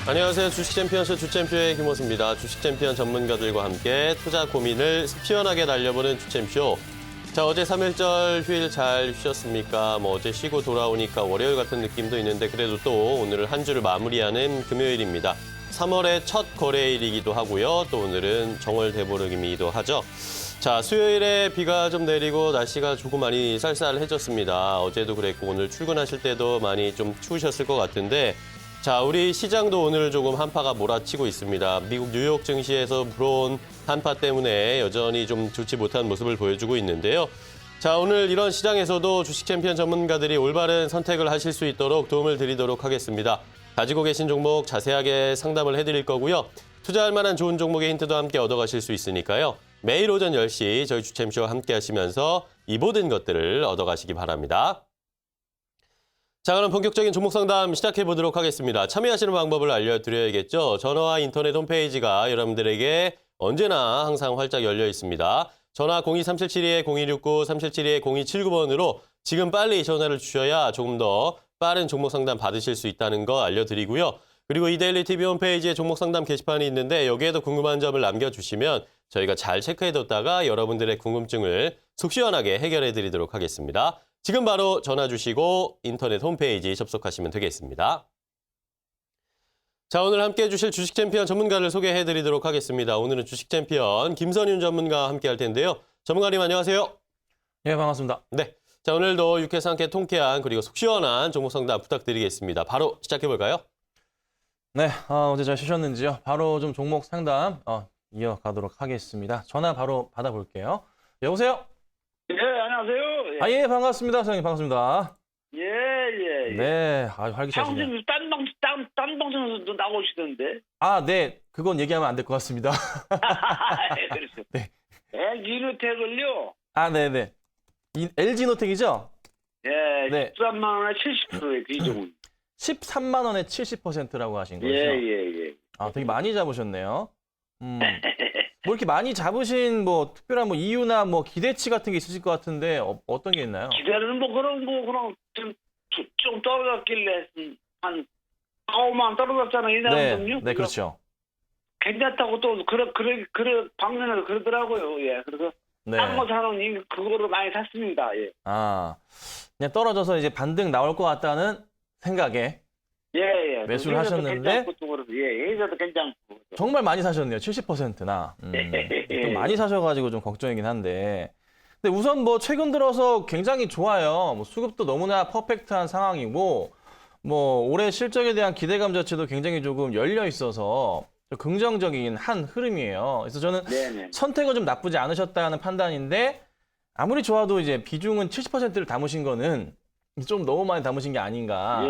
안녕하세요. 주식챔피언쇼 주챔쇼의 김호수입니다. 주식챔피언 전문가들과 함께 투자 고민을 시원하게 날려보는 주챔쇼. 자, 어제 3일절 휴일 잘 쉬셨습니까? 어제 쉬고 돌아오니까 월요일 같은 느낌도 있는데 그래도 또 오늘은 한 주를 마무리하는 금요일입니다. 3월의 첫 거래일이기도 하고요. 또 오늘은 정월 대보름이기도 하죠. 자, 수요일에 비가 좀 내리고 날씨가 조금 많이 쌀쌀해졌습니다. 어제도 그랬고 오늘 출근하실 때도 많이 좀 추우셨을 것 같은데 자, 우리 시장도 오늘 조금 한파가 몰아치고 있습니다. 미국 뉴욕 증시에서 불어온 한파 때문에 여전히 좀 좋지 못한 모습을 보여주고 있는데요. 자, 오늘 이런 시장에서도 주식 챔피언 전문가들이 올바른 선택을 하실 수 있도록 도움을 드리도록 하겠습니다. 가지고 계신 종목 자세하게 상담을 해드릴 거고요. 투자할 만한 좋은 종목의 힌트도 함께 얻어가실 수 있으니까요. 매일 오전 10시 저희 주챔쇼와 함께 하시면서 이 모든 것들을 얻어가시기 바랍니다. 자, 그럼 본격적인 종목 상담 시작해 보도록 하겠습니다. 참여하시는 방법을 알려드려야겠죠. 전화와 인터넷 홈페이지가 여러분들에게 언제나 항상 활짝 열려 있습니다. 전화 02377-0269, 377-0279번으로 지금 빨리 전화를 주셔야 조금 더 빠른 종목 상담 받으실 수 있다는 거 알려드리고요. 그리고 이데일리 TV 홈페이지에 종목 상담 게시판이 있는데 여기에도 궁금한 점을 남겨주시면 저희가 잘 체크해뒀다가 여러분들의 궁금증을 속 시원하게 해결해드리도록 하겠습니다. 지금 바로 전화 주시고 인터넷 홈페이지 접속하시면 되겠습니다. 자, 오늘 함께해 주실 주식 챔피언 전문가를 소개해드리도록 하겠습니다. 오늘은 주식 챔피언 김선윤 전문가와 함께 할 텐데요. 전문가님 안녕하세요. 네, 반갑습니다. 네, 자, 오늘도 유쾌해서 함께 통쾌한 그리고 속 시원한 종목 상담 부탁드리겠습니다. 바로 시작해볼까요? 네, 어제 잘 쉬셨는지요? 바로 좀 종목 상담 이어가도록 하겠습니다. 전화 바로 받아볼게요. 여보세요? 예, 안녕하세요. 예. 예, 반갑습니다. 사장님 반갑습니다. 예. 네, 아주 활기차시네요. 형님 딴 방송에서도 나오시던데. 아, 네, 그건 얘기하면 안 될 것 같습니다. 예, 그렇죠. 네. LG노텍을요. 아, 네네. LG노텍이죠? 예, 네. 13만 원에 70%예요. 그 이종은. 13만 원에 70%라고 하신 거죠? 예. 아, 되게 많이 잡으셨네요. 뭐 이렇게 많이 잡으신 뭐 특별한 뭐 이유나 뭐 기대치 같은 게 있으실 것 같은데 어떤 게 있나요? 기대는 그냥 좀 떨어졌길래 한 4, 5만 원 떨어졌잖아요. 이날은요. 네, 그렇죠. 괜찮다고 또 그래 방면에서 그러더라고요. 예, 그래서 네. 딴 거 사는 그거를 많이 샀습니다. 예. 아, 그냥 떨어져서 이제 반등 나올 것 같다는 생각에 예. 매수를 하셨는데 예에서도 괜찮고 정말 많이 사셨네요. 70%나. 좀 많이 사셔가지고 좀 걱정이긴 한데. 근데 우선 뭐 최근 들어서 굉장히 좋아요. 뭐 수급도 너무나 퍼펙트한 상황이고 뭐 올해 실적에 대한 기대감 자체도 굉장히 조금 열려 있어서 긍정적인 한 흐름이에요. 그래서 저는 네네. 선택은 좀 나쁘지 않으셨다는 판단인데 아무리 좋아도 이제 비중은 70%를 담으신 거는 좀 너무 많이 담으신 게 아닌가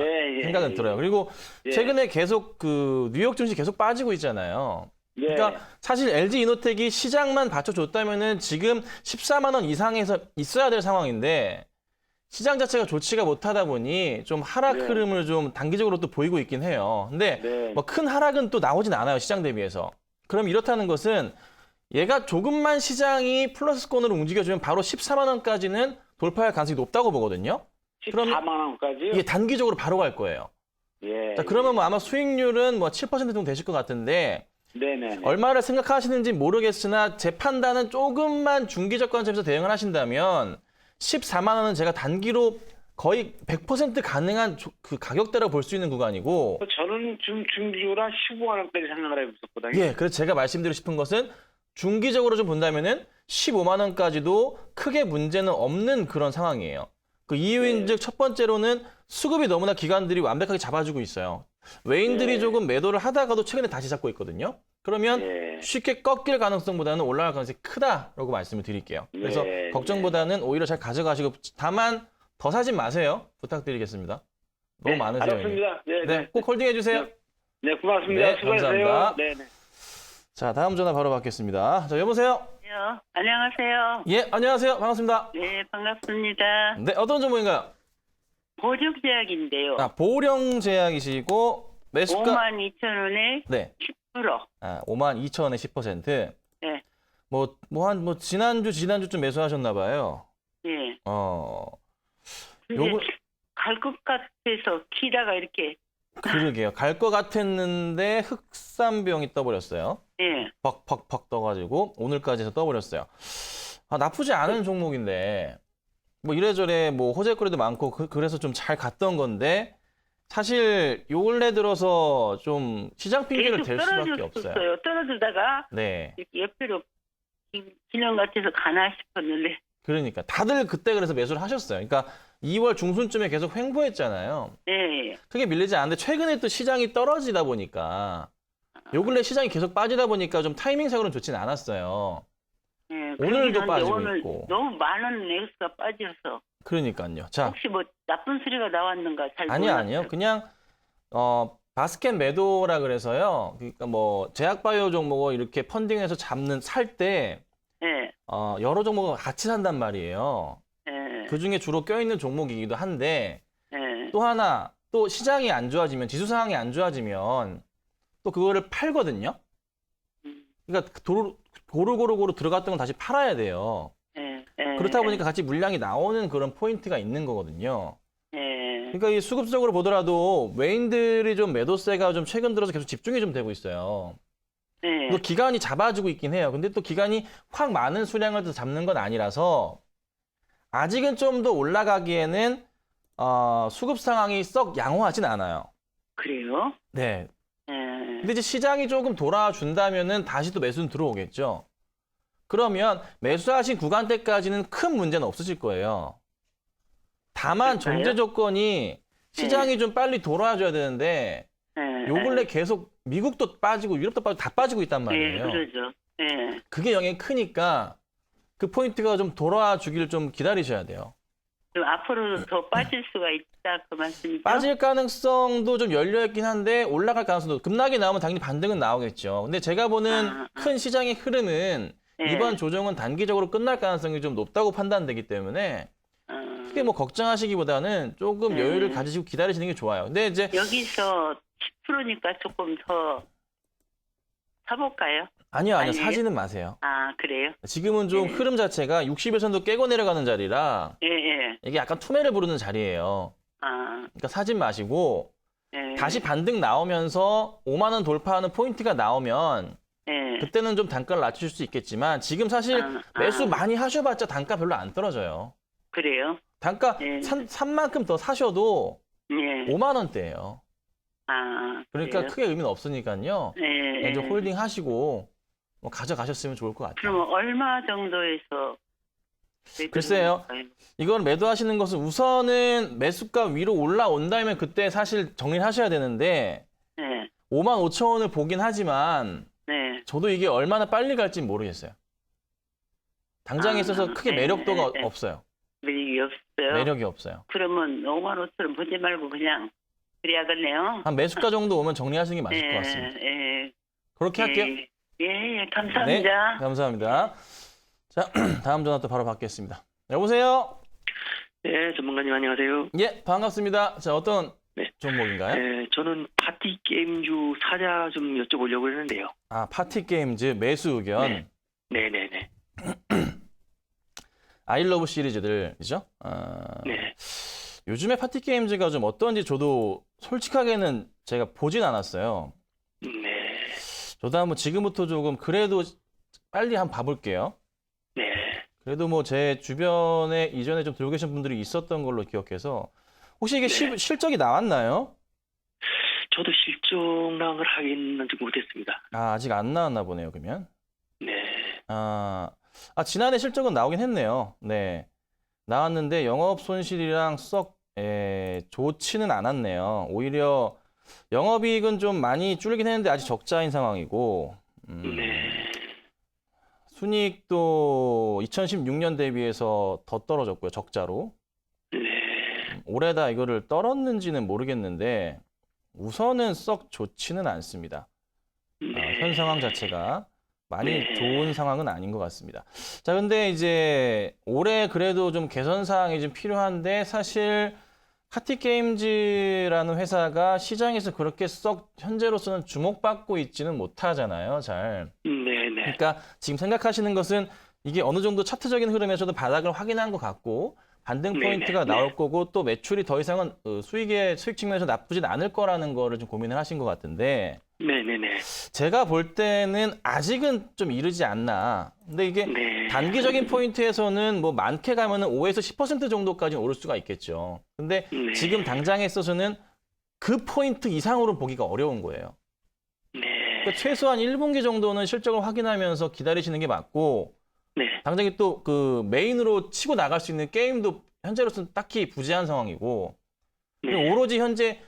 생각은 들어요. 그리고 최근에 계속 그 뉴욕 증시 계속 빠지고 있잖아요. 그러니까 사실 LG이노텍이 시장만 받쳐줬다면은 지금 14만 원 이상에서 있어야 될 상황인데 시장 자체가 좋지가 못하다 보니 좀 하락 흐름을 좀 단기적으로 또 보이고 있긴 해요. 근데 뭐 큰 하락은 또 나오진 않아요, 시장 대비해서. 그럼 이렇다는 것은 얘가 조금만 시장이 플러스권으로 움직여주면 바로 14만 원까지는 돌파할 가능성이 높다고 보거든요. 14만 원까지요? 이게 단기적으로 바로 갈 거예요. 자, 그러면 뭐 아마 수익률은 뭐 7% 정도 되실 것 같은데 네네. 얼마를 생각하시는지 모르겠으나 제 판단은 조금만 중기적 관점에서 대응을 하신다면 14만 원은 제가 단기로 거의 100% 가능한 그 가격대라고 볼 수 있는 구간이고 저는 중기적으로 한 15만 원까지 생각을 해봤었거든요. 예, 그래서 제가 말씀드리고 싶은 것은 중기적으로 좀 본다면은 15만 원까지도 크게 문제는 없는 그런 상황이에요. 그 이유인즉 첫 번째로는 수급이 너무나 기관들이 완벽하게 잡아주고 있어요. 외인들이 조금 매도를 하다가도 최근에 다시 잡고 있거든요. 그러면 쉽게 꺾일 가능성보다는 올라갈 가능성이 크다라고 말씀을 드릴게요. 그래서 걱정보다는 오히려 잘 가져가시고 다만 더 사진 마세요. 부탁드리겠습니다. 너무 많으세요. 알았습니다. 네, 꼭 홀딩해 주세요. 네, 고맙습니다. 네, 수고하세요. 감사합니다. 네네. 자, 다음 전화 바로 받겠습니다. 자, 여보세요? 안녕하세요. 예, 안녕하세요. 반갑습니다. 네, 반갑습니다. 네, 어떤 종목인가요? 보증제약인데요. 아, 보령제약이시고 매수가 52,000원에 네. 10%. 아, 52,000원에 10%. 네. 지난주쯤 매수하셨나 봐요. 예. 어. 근데 요거 갈 것 같아서 기다가 이렇게 그러게요. 갈 것 같았는데 흑삼병이 떠버렸어요. 예. 퍽퍽퍽 떠가지고 오늘까지 해서 떠버렸어요. 아, 나쁘지 않은 종목인데 뭐 이래저래 뭐 호재거리도 많고 그래서 좀 잘 갔던 건데 사실 요 근래 들어서 좀 시장 핑계를 댈 수밖에 없어요. 떨어지다가 네. 이렇게 옆으로 균형 같아서 가나 싶었는데. 그러니까 다들 그때 그래서 매수를 하셨어요. 그러니까 2월 중순쯤에 계속 횡보했잖아요. 네. 크게 밀리지 않는데 최근에 또 시장이 떨어지다 보니까 요 근래 시장이 계속 빠지다 보니까 좀 타이밍상으로는 좋진 않았어요. 네. 오늘도 빠지고 오늘 있고. 너무 많은 액수가 빠져서. 그러니까요. 자, 혹시 뭐 나쁜 소리가 나왔는가 잘 아니요. 그냥 바스켓 매도라 그래서요. 그러니까 뭐 제약바이오 종목을 이렇게 펀딩해서 살 때 네. 여러 종목을 같이 산단 말이에요. 네. 그 중에 주로 껴있는 종목이기도 한데 네. 또 하나 또 시장이 안 좋아지면 지수 상황이 안 좋아지면 또 그거를 팔거든요. 그러니까 고루고루 들어갔던 건 다시 팔아야 돼요. 네. 그렇다 보니까 같이 물량이 나오는 그런 포인트가 있는 거거든요. 네. 그러니까 이 수급적으로 보더라도 외인들이 좀 매도세가 좀 최근 들어서 계속 집중이 좀 되고 있어요. 네. 또 기간이 잡아주고 있긴 해요. 근데 또 기간이 확 많은 수량을 또 잡는 건 아니라서 아직은 좀 더 올라가기에는 수급 상황이 썩 양호하진 않아요. 그래요? 네. 네. 근데 이제 시장이 조금 돌아준다면은 다시 또 매수는 들어오겠죠. 그러면 매수하신 구간대까지는 큰 문제는 없으실 거예요. 다만 그럴까요? 전제 조건이 시장이 좀 빨리 돌아와줘야 되는데 네. 요 근래 계속 미국도 빠지고 유럽도 빠지고 다 빠지고 있단 말이에요. 네, 그러죠. 네. 그게 영향이 크니까 그 포인트가 좀 돌아와 주기를 좀 기다리셔야 돼요. 그럼 앞으로도 더 빠질 수가 있다 그 말씀이죠? 빠질 가능성도 좀 열려있긴 한데 올라갈 가능성도 급락이 나오면 당연히 반등은 나오겠죠. 근데 제가 보는 큰 시장의 흐름은 네. 이번 조정은 단기적으로 끝날 가능성이 좀 높다고 판단되기 때문에 크게 뭐 걱정하시기보다는 조금 여유를 가지시고 기다리시는 게 좋아요. 근데 이제 여기서 10%니까 조금 더 사볼까요? 아니요. 아니에요? 사지는 마세요. 아, 그래요? 지금은 좀 흐름 자체가 60일선도 깨고 내려가는 자리라 예, 예. 이게 약간 투매를 부르는 자리예요. 아, 그러니까 사지 마시고 예. 다시 반등 나오면서 5만 원 돌파하는 포인트가 나오면 예. 그때는 좀 단가를 낮추실 수 있겠지만 지금 사실 매수 많이 하셔봤자 단가 별로 안 떨어져요. 그래요? 단가 예. 산 만큼 더 사셔도 예. 5만 원대예요. 아, 그러니까 그래요? 크게 의미는 없으니까요. 예. 이제 홀딩 하시고 뭐 가져가셨으면 좋을 것 같아요. 그러면 얼마 정도에서 글쎄요. 이건 매도하시는 것은 우선은 매수가 위로 올라온다면 그때 사실 정리를 하셔야 되는데 네. 5만 5천 원을 보긴 하지만 네. 저도 이게 얼마나 빨리 갈지 모르겠어요. 당장에 있어서 크게 매력도가 없어요. 매력이 없어요? 매력이 없어요. 그러면 5만 5천원 보지 말고 그냥 그래야겠네요. 한 매수가 정도 오면 정리하시는 게 맞을 것 같습니다. 예. 그렇게 할게요. 예, 감사합니다. 네, 감사합니다. 자, 다음 전화 또 바로 받겠습니다. 여보세요? 네, 전문가님 안녕하세요. 예, 반갑습니다. 자, 어떤 종목인가요? 네, 저는 파티 게임주 사자 좀 여쭤보려고 했는데요. 아, 파티 게임즈 매수 의견. 네네네. 아이러브 시리즈들이죠? 네. 요즘에 파티 게임즈가 좀 어떤지 저도 솔직하게는 제가 보진 않았어요. 네. 저도 한번 지금부터 조금 그래도 빨리 한번 봐볼게요. 네. 그래도 뭐 제 주변에 이전에 좀 들고 계신 분들이 있었던 걸로 기억해서 혹시 이게 실적이 나왔나요? 저도 실종랑을 하기는 좀 못했습니다. 아, 아직 안 나왔나 보네요, 그러면. 네. 지난해 실적은 나오긴 했네요. 네. 나왔는데 영업 손실이랑 썩 좋지는 않았네요. 오히려 영업이익은 좀 많이 줄긴 했는데 아직 적자인 상황이고. 네. 순이익도 2016년 대비해서 더 떨어졌고요. 적자로. 네. 올해다 이거를 떨었는지는 모르겠는데 우선은 썩 좋지는 않습니다. 현 상황 자체가 많이 좋은 상황은 아닌 것 같습니다. 자, 근데 이제 올해 그래도 좀 개선 사항이 좀 필요한데 사실 카티게임즈라는 회사가 시장에서 그렇게 썩 현재로서는 주목받고 있지는 못하잖아요, 잘. 네네. 그러니까 지금 생각하시는 것은 이게 어느 정도 차트적인 흐름에서도 바닥을 확인한 것 같고 반등 네네, 포인트가 네. 나올 거고 또 매출이 더 이상은 수익 측면에서 나쁘진 않을 거라는 거를 좀 고민을 하신 것 같은데 네네네. 제가 볼 때는 아직은 좀 이르지 않나. 근데 이게 네. 단기적인 포인트에서는 뭐 많게 가면은 5에서 10% 정도까지는 오를 수가 있겠죠. 근데 네. 지금 당장에 있어서는 그 포인트 이상으로 보기가 어려운 거예요. 네. 그러니까 최소한 1분기 정도는 실적을 확인하면서 기다리시는 게 맞고 네. 당장에 또 그 메인으로 치고 나갈 수 있는 게임도 현재로서는 딱히 부재한 상황이고 네. 오로지 현재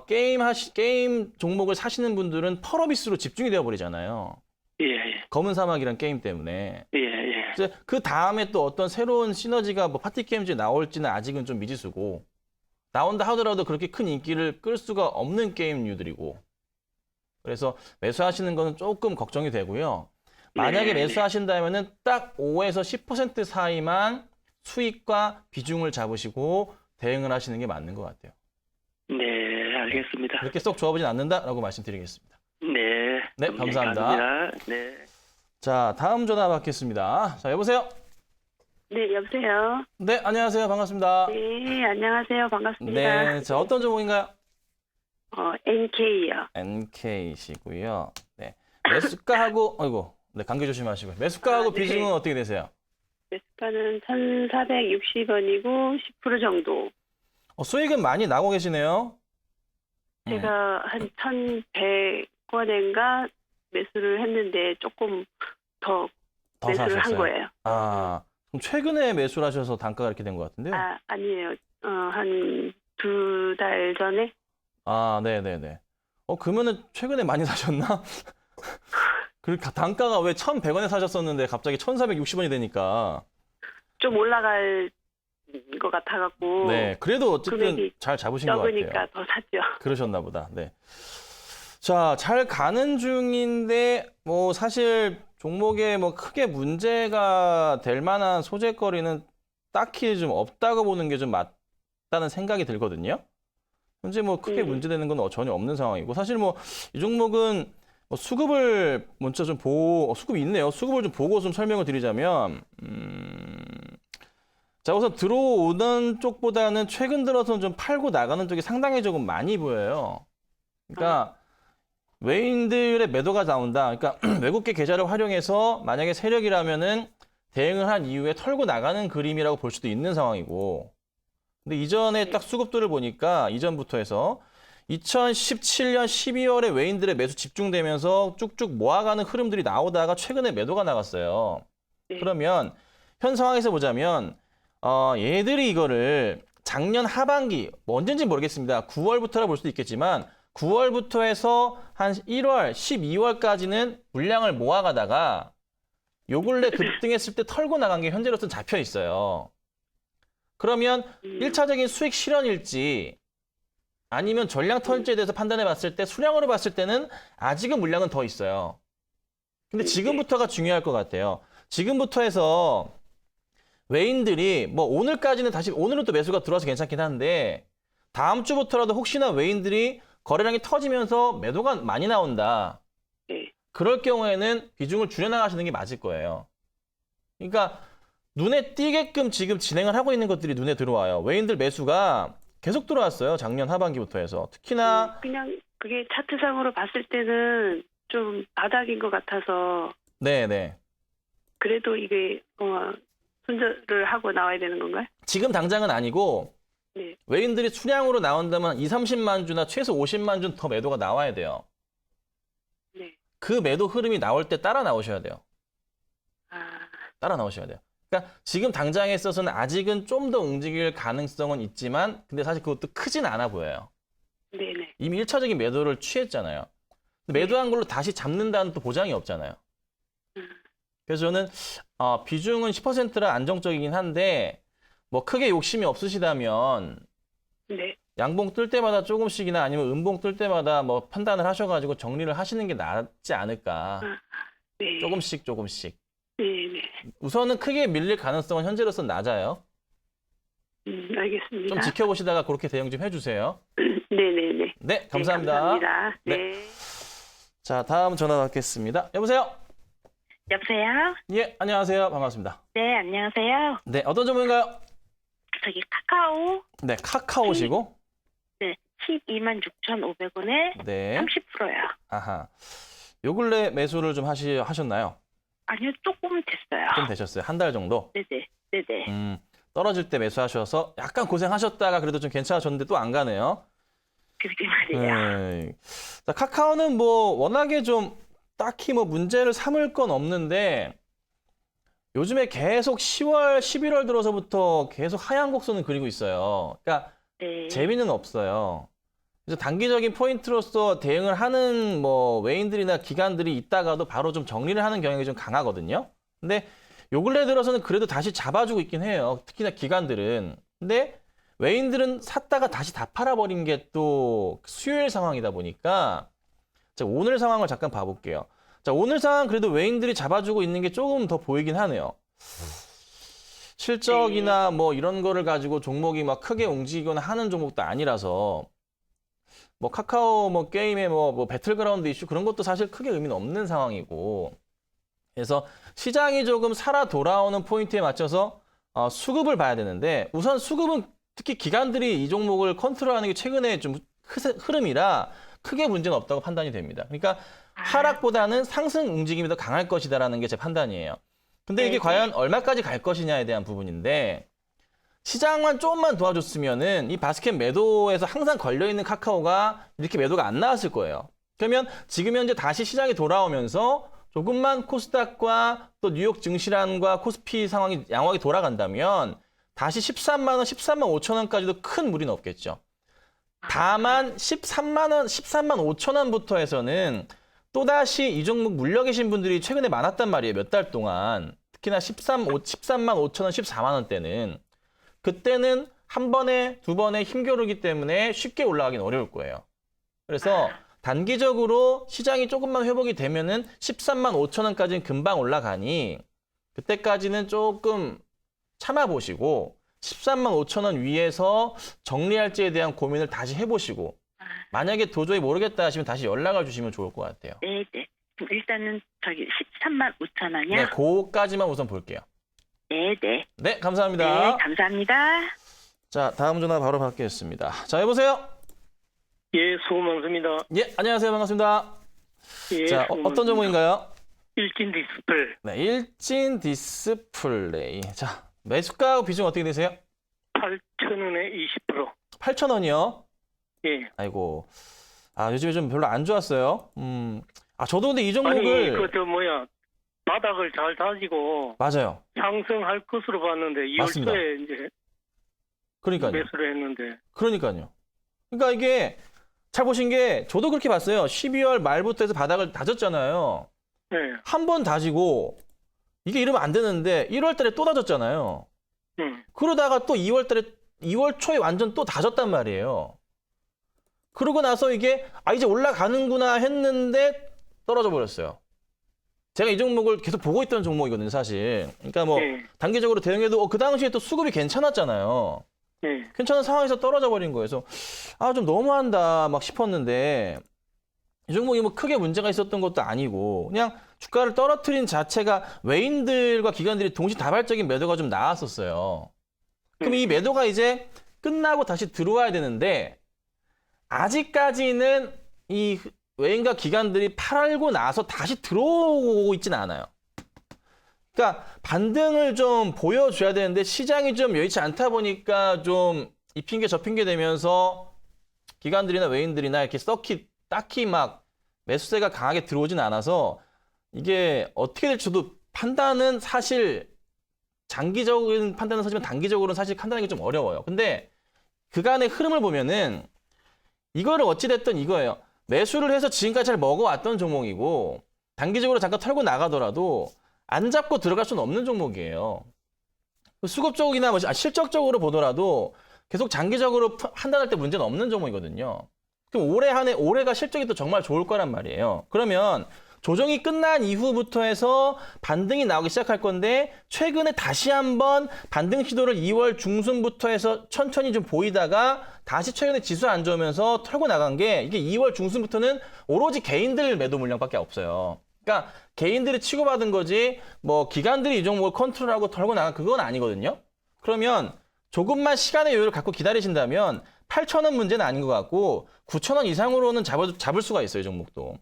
게임 종목을 사시는 분들은 펄어비스로 집중이 되어 버리잖아요. 예, 예. 검은 사막이란 게임 때문에. 예, 예. 이제 그 다음에 또 어떤 새로운 시너지가 뭐 파티 게임즈 나올지는 아직은 좀 미지수고 나온다 하더라도 그렇게 큰 인기를 끌 수가 없는 게임류들이고 그래서 매수하시는 거는 조금 걱정이 되고요. 만약에 네. 매수하신다면은 딱 5에서 10% 사이만 수익과 비중을 잡으시고 대응을 하시는 게 맞는 것 같아요. 네, 알겠습니다. 그렇게 쏙 좋아보진 않는다라고 말씀드리겠습니다. 네. 네, 감사합니다. 네. 자, 다음 전화 받겠습니다. 자, 여보세요? 네, 여보세요. 네, 안녕하세요. 반갑습니다. 네, 안녕하세요. 반갑습니다. 네, 자, 어떤 종목인가요? NK요. NK시고요. 네. 매수가하고, 아이고, 네, 감기 조심하시고요. 매수가하고 네. 비중은 어떻게 되세요? 매수가는 1,460원이고 10% 정도. 수익은 많이 나고 계시네요. 제가 한 1,100원인가 매수를 했는데 조금 더 더 매수를 사셨어요. 한 거예요. 아, 그럼 최근에 매수를 하셔서 단가가 이렇게 된 것 같은데요? 아니에요. 한 2달 전에. 네네네. 그러면은 최근에 많이 사셨나? 그 단가가 왜 1,100원에 사셨었는데 갑자기 1,460원이 되니까. 좀 올라갈 것 같아갖고. 네, 그래도 어쨌든 금액이 잘 잡으신 것 적으니까 같아요. 더 샀죠. 그러셨나 보다. 네. 자, 잘 가는 중인데 뭐 사실 종목에 뭐 크게 문제가 될 만한 소재거리는 딱히 좀 없다고 보는 게 좀 맞다는 생각이 들거든요. 현재 뭐 크게 문제되는 건 전혀 없는 상황이고 사실 뭐 이 종목은 수급을 먼저 좀 수급이 있네요. 수급을 좀 보고 좀 설명을 드리자면 자, 우선 들어오는 쪽보다는 최근 들어서는 좀 팔고 나가는 쪽이 상당히 조금 많이 보여요. 그러니까 외인들의 매도가 나온다. 그러니까 외국계 계좌를 활용해서 만약에 세력이라면은 대응을 한 이후에 털고 나가는 그림이라고 볼 수도 있는 상황이고. 근데 이전에 딱 수급들을 보니까 이전부터 해서 2017년 12월에 외인들의 매수 집중되면서 쭉쭉 모아가는 흐름들이 나오다가 최근에 매도가 나갔어요. 네. 그러면 현 상황에서 보자면 얘들이 이거를 작년 하반기 뭐 언젠지 모르겠습니다. 9월부터라 볼 수도 있겠지만 9월부터 해서 한 1월, 12월까지는 물량을 모아가다가 요 근래 급등했을 때 털고 나간 게 현재로서는 잡혀 있어요. 그러면 1차적인 수익 실현일지 아니면 전량 털지에 대해서 판단해 봤을 때 수량으로 봤을 때는 아직은 물량은 더 있어요. 근데 지금부터가 중요할 것 같아요. 지금부터 해서 외인들이 뭐 오늘까지는 오늘은 또 매수가 들어와서 괜찮긴 한데 다음 주부터라도 혹시나 외인들이 거래량이 터지면서 매도가 많이 나온다. 네. 그럴 경우에는 비중을 줄여나가시는 게 맞을 거예요. 그러니까 눈에 띄게끔 지금 진행을 하고 있는 것들이 눈에 들어와요. 외인들 매수가 계속 들어왔어요. 작년 하반기부터 해서. 특히나 그냥 그게 차트상으로 봤을 때는 좀 바닥인 것 같아서 네네. 그래도 이게 손절을 하고 나와야 되는 건가요? 지금 당장은 아니고 네. 외인들이 수량으로 나온다면 2, 30만 주나 최소 50만 주 더 매도가 나와야 돼요. 네. 그 매도 흐름이 나올 때 따라 나오셔야 돼요. 아, 따라 나오셔야 돼요. 그러니까 지금 당장에 있어서는 아직은 좀 더 움직일 가능성은 있지만 근데 사실 그것도 크진 않아 보여요. 네네. 이미 1차적인 매도를 취했잖아요. 근데 매도한 걸로 다시 잡는다는 또 보장이 없잖아요. 그래서 저는 비중은 10%라 안정적이긴 한데 뭐 크게 욕심이 없으시다면 네. 양봉 뜰 때마다 조금씩이나 아니면 음봉 뜰 때마다 뭐 판단을 하셔가지고 정리를 하시는 게 낫지 않을까. 네. 조금씩. 네네. 우선은 크게 밀릴 가능성은 현재로서는 낮아요. 알겠습니다. 좀 지켜보시다가 그렇게 대응 좀 해주세요. 네네네. 네, 감사합니다. 네, 감사합니다. 네. 네. 자, 다음 전화 받겠습니다. 여보세요? 여보세요? 예, 안녕하세요. 반갑습니다. 네, 안녕하세요. 네, 어떤 전문가요? 저기 카카오 네, 카카오시고. 네 126,500원에 네. 30%요. 아하. 요 근래 매수를 좀 하셨나요? 아니요 조금 됐어요. 좀 되셨어요. 한 달 정도? 네네. 떨어질 때 매수하셔서 약간 고생하셨다가 그래도 좀 괜찮아졌는데 또 안 가네요. 그러게 말이에요. 네. 자, 카카오는 뭐 워낙에 좀 딱히 뭐 문제를 삼을 건 없는데 요즘에 계속 10월, 11월 들어서부터 계속 하향 곡선을 그리고 있어요. 그러니까 네. 재미는 없어요. 그래서 단기적인 포인트로서 대응을 하는 뭐 외인들이나 기관들이 있다가도 바로 좀 정리를 하는 경향이 좀 강하거든요. 근데 요 근래 들어서는 그래도 다시 잡아주고 있긴 해요. 특히나 기관들은. 근데 외인들은 샀다가 다시 다 팔아버린 게 또 수요일 상황이다 보니까 자, 오늘 상황을 잠깐 봐볼게요. 자, 오늘 상황 그래도 외인들이 잡아주고 있는 게 조금 더 보이긴 하네요. 실적이나 뭐 이런 거를 가지고 종목이 막 크게 움직이거나 하는 종목도 아니라서 뭐 카카오 뭐 게임의 뭐 배틀그라운드 이슈 그런 것도 사실 크게 의미는 없는 상황이고 그래서 시장이 조금 살아 돌아오는 포인트에 맞춰서 수급을 봐야 되는데 우선 수급은 특히 기관들이 이 종목을 컨트롤하는 게 최근에 좀 흐름이라 크게 문제는 없다고 판단이 됩니다. 그러니까 하락보다는 상승 움직임이 더 강할 것이다라는 게 제 판단이에요. 근데 이게 과연 얼마까지 갈 것이냐에 대한 부분인데 시장만 조금만 도와줬으면은 이 바스켓 매도에서 항상 걸려있는 카카오가 이렇게 매도가 안 나왔을 거예요. 그러면 지금 현재 다시 시장이 돌아오면서 조금만 코스닥과 또 뉴욕 증시란과 코스피 상황이 양호하게 돌아간다면 다시 13만 원, 13만 5천 원까지도 큰 무리는 없겠죠. 다만 13만 5천 원부터 해서는 또다시 이 종목 물려 계신 분들이 최근에 많았단 말이에요. 몇 달 동안. 특히나 13만 5천 원, 14만 원대는. 그때는 한 번에, 두 번에 힘겨루기 때문에 쉽게 올라가긴 어려울 거예요. 그래서 단기적으로 시장이 조금만 회복이 되면은 13만 5천 원까지는 금방 올라가니 그때까지는 조금 참아보시고 13만 5천 원 위에서 정리할지에 대한 고민을 다시 해보시고 만약에 도저히 모르겠다 하시면 다시 연락을 주시면 좋을 것 같아요. 네네. 그럼 일단은 저기 13만 5천 원이요? 네, 그거까지만 우선 볼게요. 네네. 네, 감사합니다. 네, 감사합니다. 자, 다음 전화 바로 받겠습니다. 자, 여보세요? 예, 수고 많습니다. 예, 안녕하세요. 반갑습니다. 예, 자, 어떤 종목인가요? 일진 디스플 네, 일진 디스플레이. 자, 매수가 비중 어떻게 되세요? 8,000원에 20%. 8,000원이요? 예. 아이고. 아, 요즘에 좀 별로 안 좋았어요. 저도 근데 이 아니, 종목을. 바닥을 잘 다지고 맞아요. 상승할 것으로 봤는데 2월 맞습니다. 초에 이제 그러니까요. 매수를 했는데. 그러니까요. 그러니까 이게 잘 보신 게 저도 그렇게 봤어요. 12월 말부터 해서 바닥을 다졌잖아요. 예. 한 번 다지고 이게 이러면 안 되는데 1월 달에 또 다졌잖아요. 그러다가 또 2월 초에 완전 또 다졌단 말이에요. 그러고 나서 이게 이제 올라가는구나 했는데 떨어져 버렸어요. 제가 이 종목을 계속 보고 있던 종목이거든요, 사실. 그러니까 뭐 예. 단기적으로 대응해도 그 당시에 또 수급이 괜찮았잖아요. 예. 괜찮은 상황에서 떨어져 버린 거예요. 그래서 좀 너무한다 막 싶었는데 이 종목이 뭐 크게 문제가 있었던 것도 아니고 그냥 주가를 떨어뜨린 자체가 외인들과 기관들이 동시다발적인 매도가 좀 나왔었어요. 그럼 이 매도가 이제 끝나고 다시 들어와야 되는데 아직까지는 이 외인과 기관들이 팔고 나서 다시 들어오고 있지는 않아요. 그러니까 반등을 좀 보여줘야 되는데 시장이 좀 여의치 않다 보니까 좀 이 핑계 저 핑계 되면서 기관들이나 외인들이나 이렇게 딱히 막 매수세가 강하게 들어오진 않아서 이게 어떻게 될지 저도 판단은 사실 장기적인 판단은 사실은 단기적으로는 사실 판단하기 좀 어려워요. 근데 그간의 흐름을 보면은 이거를 어찌됐든 이거예요. 매수를 해서 지금까지 잘 먹어왔던 종목이고 단기적으로 잠깐 털고 나가더라도 안 잡고 들어갈 수는 없는 종목이에요. 수급적이나 실적적으로 보더라도 계속 장기적으로 판단할 때 문제는 없는 종목이거든요. 그럼 올해가 실적이 또 정말 좋을 거란 말이에요. 그러면 조정이 끝난 이후부터 해서 반등이 나오기 시작할 건데 최근에 다시 한번 반등 시도를 2월 중순부터 해서 천천히 좀 보이다가 다시 최근에 지수 안 좋으면서 털고 나간 게 이게 2월 중순부터는 오로지 개인들 매도 물량밖에 없어요. 그러니까 개인들이 치고받은 거지 뭐 기관들이 이 종목을 컨트롤하고 털고 나간 그건 아니거든요. 그러면 조금만 시간의 여유를 갖고 기다리신다면 8,000원 문제는 아닌 것 같고 9,000원 이상으로는 잡을 수가 있어요, 이 종목도.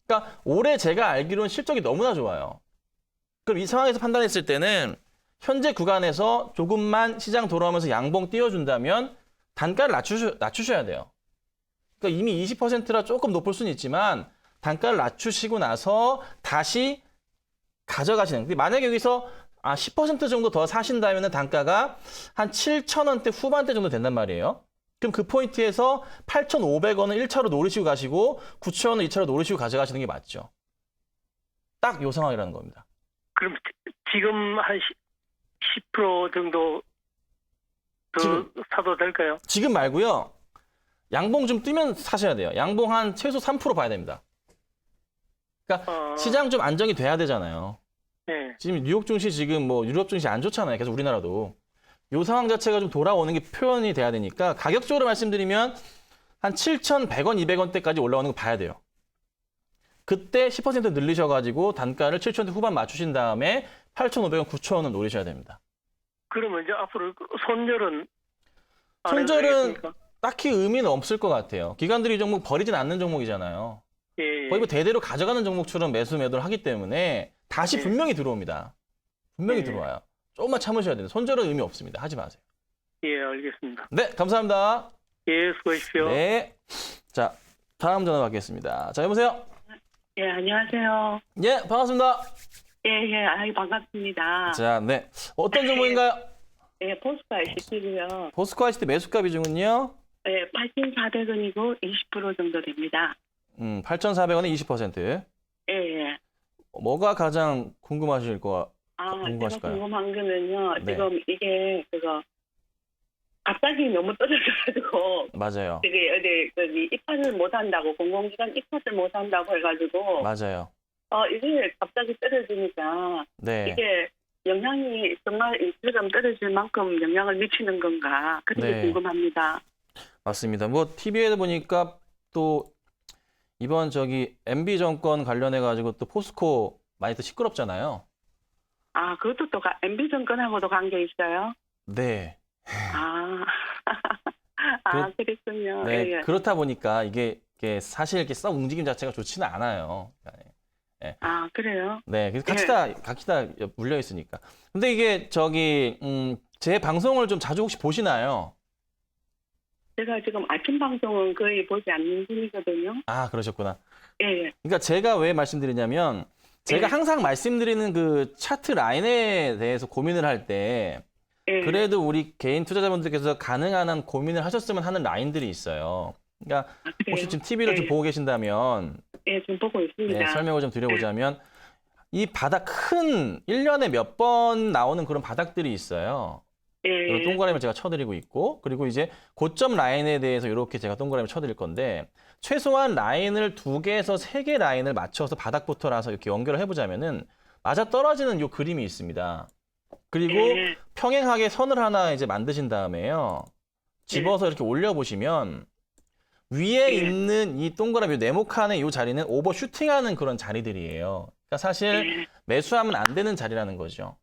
그러니까 올해 제가 알기로는 실적이 너무나 좋아요. 그럼 이 상황에서 판단했을 때는 현재 구간에서 조금만 시장 돌아오면서 양봉 띄워준다면 단가를 낮추셔야 돼요. 그러니까 이미 20%라 조금 높을 수는 있지만 단가를 낮추시고 나서 다시 가져가시는. 근데 만약에 여기서 10% 정도 더 사신다면 단가가 한 7,000원대 후반대 정도 된단 말이에요. 그럼 그 포인트에서 8,500원을 1차로 노리시고 가시고 9,000원을 2차로 노리시고 가져가시는 게 맞죠. 딱 요 상황이라는 겁니다. 그럼 지금 한 10% 정도 더 지금. 사도 될까요? 지금 말고요. 양봉 좀 뜨면 사셔야 돼요. 양봉 한 최소 3% 봐야 됩니다. 그러니까 시장 좀 안정이 돼야 되잖아요. 네. 지금 뉴욕 증시 지금 뭐 유럽 증시 안 좋잖아요. 계속 우리나라도. 요 상황 자체가 좀 돌아오는 게 표현이 돼야 되니까 가격적으로 말씀드리면 한 7,100원, 200원대까지 올라오는 거 봐야 돼요. 그때 10% 늘리셔가지고 단가를 7,000원대 후반 맞추신 다음에 8,500원, 9,000원은 노리셔야 됩니다. 그러면 이제 앞으로 손절은 안 손절은 해도 되겠습니까? 딱히 의미는 없을 것 같아요. 기관들이 이 종목 버리진 않는 종목이잖아요. 예. 거의 뭐 대대로 가져가는 종목처럼 매도를 하기 때문에 다시 예. 분명히 들어옵니다. 분명히 예. 들어와요. 조금만 참으셔야 돼요. 손절은 의미 없습니다. 하지 마세요. 예, 알겠습니다. 네, 감사합니다. 예, 수고하십시오. 네. 자, 다음 전화 받겠습니다. 자, 여보세요? 예, 안녕하세요. 예, 반갑습니다. 예, 아이 반갑습니다. 자, 네. 어떤 종목인가요? 예, 포스가 ICT고요. 포스코 ICT 매수가 비중은요? 예, 8,400원이고 20% 정도 됩니다. 8,400원에 20%. 예. 뭐가 가장 궁금하실 거 제가 궁금하실까요? 궁금한 거는요. 네. 지금 이게 갑자기 너무 떨어져가지고 맞아요. 되게 어디 입찰을 못 한다고 공공기관 입찰을 못 한다고 해가지고 맞아요. 이게 갑자기 떨어지니까 네. 이게 영향이 정말 이처럼 떨어질 만큼 영향을 미치는 건가 그런 게 네. 궁금합니다. 맞습니다. 뭐 TV에 보니까 또 이번 MB 정권 관련해 가지고 또 포스코 많이 또 시끄럽잖아요. 그것도 또 MB 정권하고도 관계 있어요? 네. 그랬군요. 네. 예. 그렇다 보니까 이게 사실 이렇게 썩 움직임 자체가 좋지는 않아요. 그래요? 네. 그래서 같이 다 물려 있으니까. 근데 이게 제 방송을 좀 자주 혹시 보시나요? 제가 지금 아침 방송은 거의 보지 않는 중이거든요. 그러셨구나. 예. 그러니까 제가 왜 말씀드리냐면 제가 항상 말씀드리는 그 차트 라인에 대해서 고민을 할 때 예. 그래도 우리 개인 투자자분들께서 가능한 한 고민을 하셨으면 하는 라인들이 있어요. 그러니까 그래요? 혹시 지금 TV를 좀 보고 계신다면 예, 지금 보고 있습니다. 네, 설명을 좀 드려보자면 이 바닥 큰 1년에 몇 번 나오는 그런 바닥들이 있어요. 예. 동그라미를 제가 쳐드리고 있고 그리고 이제 고점 라인에 대해서 이렇게 제가 동그라미를 쳐드릴 건데 최소한 라인을 2개에서 3개 라인을 맞춰서 바닥부터라서 이렇게 연결을 해보자면은 맞아 떨어지는 요 그림이 있습니다. 그리고 예. 평행하게 선을 하나 이제 만드신 다음에요. 집어서 이렇게 올려보시면 위에 있는 이 동그라미 네모칸의 이 자리는 오버슈팅하는 그런 자리들이에요. 그러니까 사실 매수하면 안 되는 자리라는 거죠.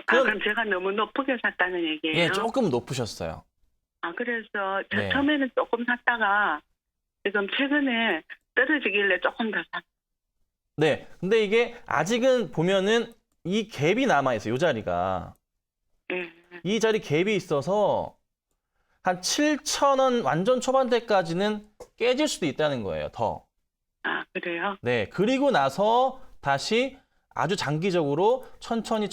그럼 제가 너무 높게 샀다는 얘기예요? 예, 조금 높으셨어요. 그래서 네. 처음에는 조금 샀다가 지금 최근에 떨어지길래 조금 더 샀. 네, 근데 이게 아직은 보면은 이 갭이 남아있어요. 이 자리가. 예. 이 자리 갭이 있어서 한 7,000원 완전 초반대까지는 깨질 수도 있다는 거예요. 더. 그래요? 네, 그리고 나서 다시 아주 장기적으로 천천히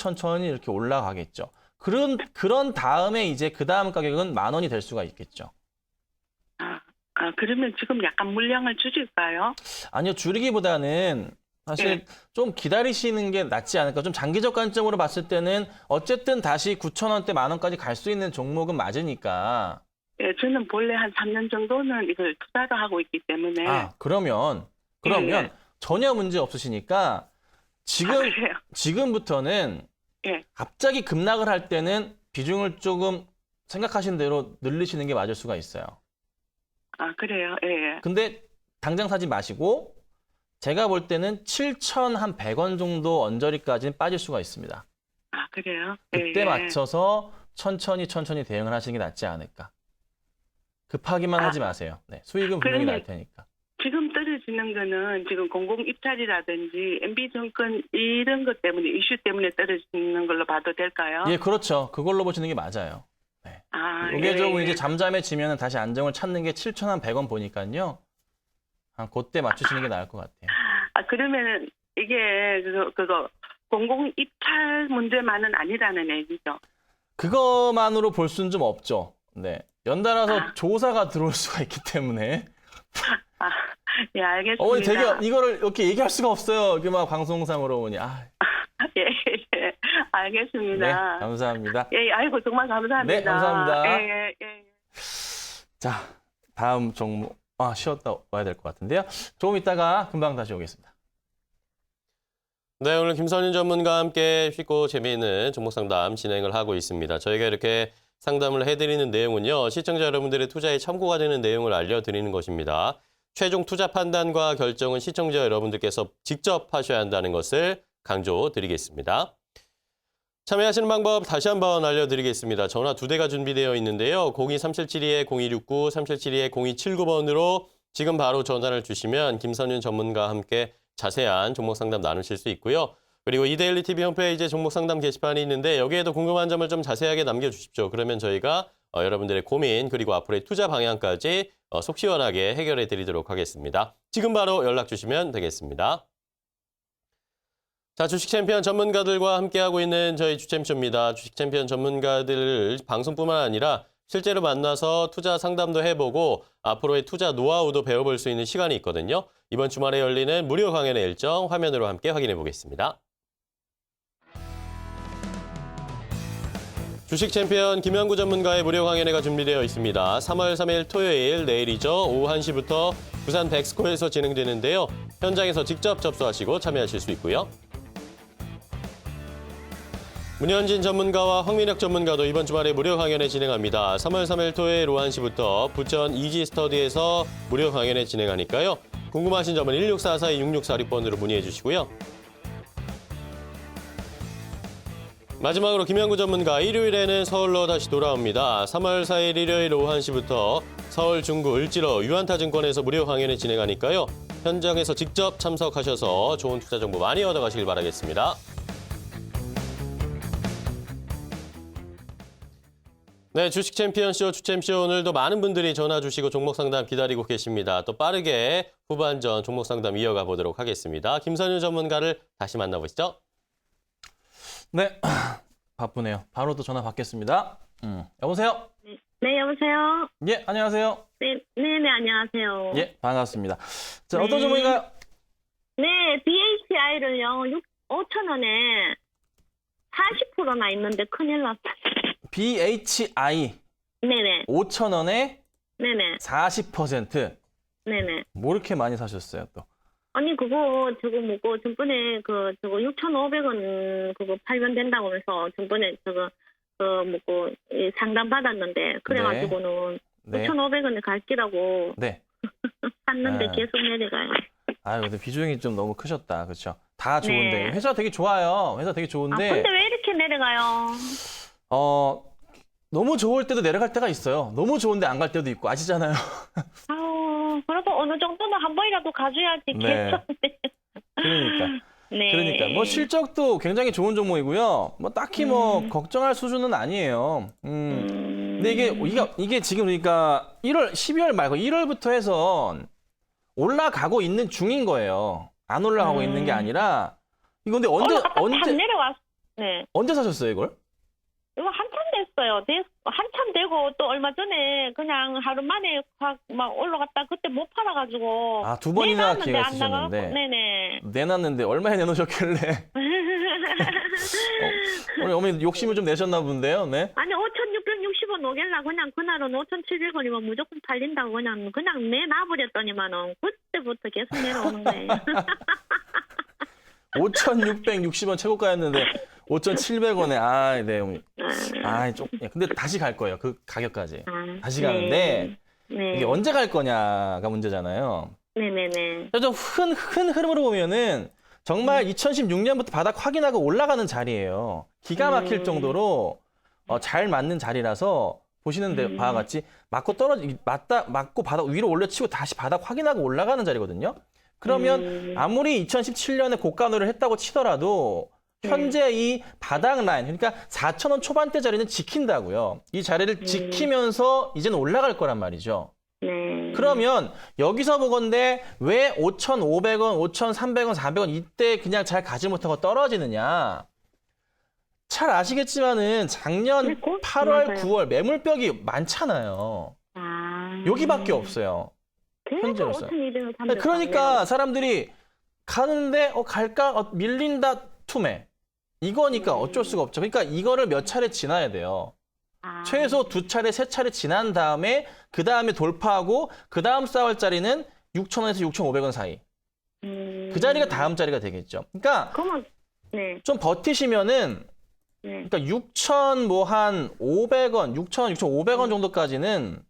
이렇게 올라가겠죠. 그런 다음에 이제 그 다음 가격은 10,000원이 될 수가 있겠죠. 그러면 지금 약간 물량을 줄일까요? 아니요, 줄이기보다는 사실 좀 기다리시는 게 낫지 않을까. 좀 장기적 관점으로 봤을 때는 어쨌든 다시 9,000원대 10,000원까지 갈 수 있는 종목은 맞으니까. 예, 저는 본래 한 3년 정도는 이걸 투자를 하고 있기 때문에. 그러면 전혀 문제 없으시니까 그래요? 지금부터는 갑자기 급락을 할 때는 비중을 조금 생각하신 대로 늘리시는 게 맞을 수가 있어요. 그래요? 예. 근데 당장 사지 마시고 제가 볼 때는 7,100원 정도 언저리까지는 빠질 수가 있습니다. 그래요? 그때 예. 맞춰서 천천히 대응을 하시는 게 낫지 않을까. 급하기만 하지 마세요. 네, 수익은 분명히 날 테니까. 지금 떨어지는 거는 지금 공공 입찰이라든지 MB 정권 이런 것 때문에 이슈 때문에 떨어지는 걸로 봐도 될까요? 예, 그렇죠. 그걸로 보시는 게 맞아요. 네. 이게 조금 이제 잠잠해지면 다시 안정을 찾는 게 7,100원 보니까요. 한 그때 맞추시는 게 나을 것 같아요. 그러면은 이게 그거 공공 입찰 문제만은 아니라는 얘기죠. 그것만으로 볼 수는 좀 없죠. 네. 연달아서 조사가 들어올 수가 있기 때문에. 예, 알겠습니다. 어머니 되게 이거를 이렇게 얘기할 수가 없어요. 이게 막 방송상으로 어머니. 예, 알겠습니다. 네, 감사합니다. 예, 아이고 정말 감사합니다. 네, 감사합니다. 예. 자, 다음 종목 쉬었다 와야 될 것 같은데요. 조금 있다가 금방 다시 오겠습니다. 네, 오늘 김선인 전문가와 함께 쉽고 재미있는 종목 상담 진행을 하고 있습니다. 저희가 이렇게 상담을 해드리는 내용은요, 시청자 여러분들의 투자에 참고가 되는 내용을 알려드리는 것입니다. 최종 투자 판단과 결정은 시청자 여러분들께서 직접 하셔야 한다는 것을 강조드리겠습니다. 참여하시는 방법 다시 한번 알려드리겠습니다. 전화 2대가 준비되어 있는데요. 02377-0269, 377-0279번으로 지금 바로 전화를 주시면 김선윤 전문가와 함께 자세한 종목 상담 나누실 수 있고요. 그리고 이데일리 TV 홈페이지에 종목 상담 게시판이 있는데 여기에도 궁금한 점을 좀 자세하게 남겨주십시오. 그러면 저희가 여러분들의 고민 그리고 앞으로의 투자 방향까지 속 시원하게 해결해 드리도록 하겠습니다. 지금 바로 연락 주시면 되겠습니다. 자, 주식 챔피언 전문가들과 함께하고 있는 저희 주챔쇼입니다. 주식 챔피언 전문가들 방송뿐만 아니라 실제로 만나서 투자 상담도 해보고 앞으로의 투자 노하우도 배워볼 수 있는 시간이 있거든요. 이번 주말에 열리는 무료 강연의 일정 화면으로 함께 확인해 보겠습니다. 주식 챔피언 김영구 전문가의 무료 강연회가 준비되어 있습니다. 3월 3일 토요일 내일이죠. 오후 1시부터 부산 백스코에서 진행되는데요. 현장에서 직접 접수하시고 참여하실 수 있고요. 문현진 전문가와 황민혁 전문가도 이번 주말에 무료 강연회 진행합니다. 3월 3일 토요일 오후 1시부터 부천 이지스터디에서 무료 강연회 진행하니까요. 궁금하신 점은 1644-2646번으로 문의해 주시고요. 마지막으로 김영구 전문가 일요일에는 서울로 다시 돌아옵니다. 3월 4일 일요일 오후 1시부터 서울 중구 을지로 유한타증권에서 무료 강연회 진행하니까요. 현장에서 직접 참석하셔서 좋은 투자 정보 많이 얻어가시길 바라겠습니다. 네, 주식 챔피언쇼, 주챔쇼 오늘도 많은 분들이 전화 주시고 종목 상담 기다리고 계십니다. 또 빠르게 후반전 종목 상담 이어가 보도록 하겠습니다. 김선윤 전문가를 다시 만나보시죠. 네, 바쁘네요. 바로 또 전화 받겠습니다. 여보세요? 네, 여보세요? 예, 안녕하세요. 네, 안녕하세요. 예, 반갑습니다. 자, 어떤 종목인가요? 네, BHI를요, 5,000원에 40%나 있는데 큰일 났어요. BHI 네네. 5,000원에 네네. 40%. 네네. 뭐 이렇게 많이 사셨어요, 또? 아니, 저거 뭐고, 전번에 저거 6,500원 그거 팔면 된다고 하면서, 전번에 상담 받았는데, 그래가지고는 네. 6,500원에 갈기라고 네. 샀는데 계속 내려가요. 아유, 근데 비중이 좀 너무 크셨다. 그렇죠? 다 좋은데. 네. 회사 되게 좋아요. 회사 되게 좋은데. 근데 왜 이렇게 내려가요? 너무 좋을 때도 내려갈 때가 있어요. 너무 좋은데 안 갈 때도 있고 아시잖아요. 그래도 어느 정도는 한 번이라도 가줘야지. 네. 그러니까. 네. 그러니까 뭐 실적도 굉장히 좋은 종목이고요. 뭐 딱히 뭐 걱정할 수준은 아니에요. 근데 이게 지금 그러니까 12월 말고 1월부터 해서 올라가고 있는 중인 거예요. 안 올라가고 있는 게 아니라 이거 근데 언제 내려왔. 네. 언제 사셨어요, 이걸? 이거 한참 됐어요. 한참 되고 또 얼마 전에 그냥 하루 만에 막 올라갔다 그때 못 팔아가지고. 두 번이나 기회가 안 나가고. 있으셨는데. 네네. 내놨는데 얼마에 내놓으셨길래? 오늘 어머니 욕심을 좀 내셨나 본데요, 네? 아니 5,660원 오길라 그냥 그날은 5,700원이면 무조건 팔린다고 그냥 내놔버렸더니만은 그때부터 계속 내려오는 거예요. 5,660원 최고가였는데 5,700원에 네, 어머니. 근데 다시 갈 거예요. 그 가격까지. 다시 가는데 네. 이게 언제 갈 거냐가 문제잖아요. 네네네. 좀 큰 흐름으로 보면은 정말 2016년부터 바닥 확인하고 올라가는 자리예요. 기가 막힐 정도로 잘 맞는 자리라서 보시는 바와 같이 맞고 바닥 위로 올려치고 다시 바닥 확인하고 올라가는 자리거든요. 그러면 아무리 2017년에 고가 노래를 했다고 치더라도 현재 이 바닥 라인, 그러니까 4,000원 초반대 자리는 지킨다고요. 이 자리를 지키면서 이제는 올라갈 거란 말이죠. 그러면 여기서 보건대 왜 5,500원, 5,300원, 400원 이때 그냥 잘 가지 못하고 떨어지느냐. 잘 아시겠지만은 작년 네, 8월, 맞아요. 9월 매물벽이 많잖아요. 여기밖에 없어요. 현재로서. 5,200원, 300원. 그러니까 사람들이 가는데 갈까? 밀린다 투매. 이거니까 어쩔 수가 없죠. 그러니까 이거를 몇 차례 지나야 돼요. 최소 2차례, 3차례 지난 다음에 그 다음에 돌파하고 그 다음 싸울 자리는 6,000원에서 6,500원 사이. 그 자리가 다음 자리가 되겠죠. 그러니까 그러면 네. 좀 버티시면은 네. 그러니까 6,000 뭐 한 500원, 6,000원, 6,500원 정도까지는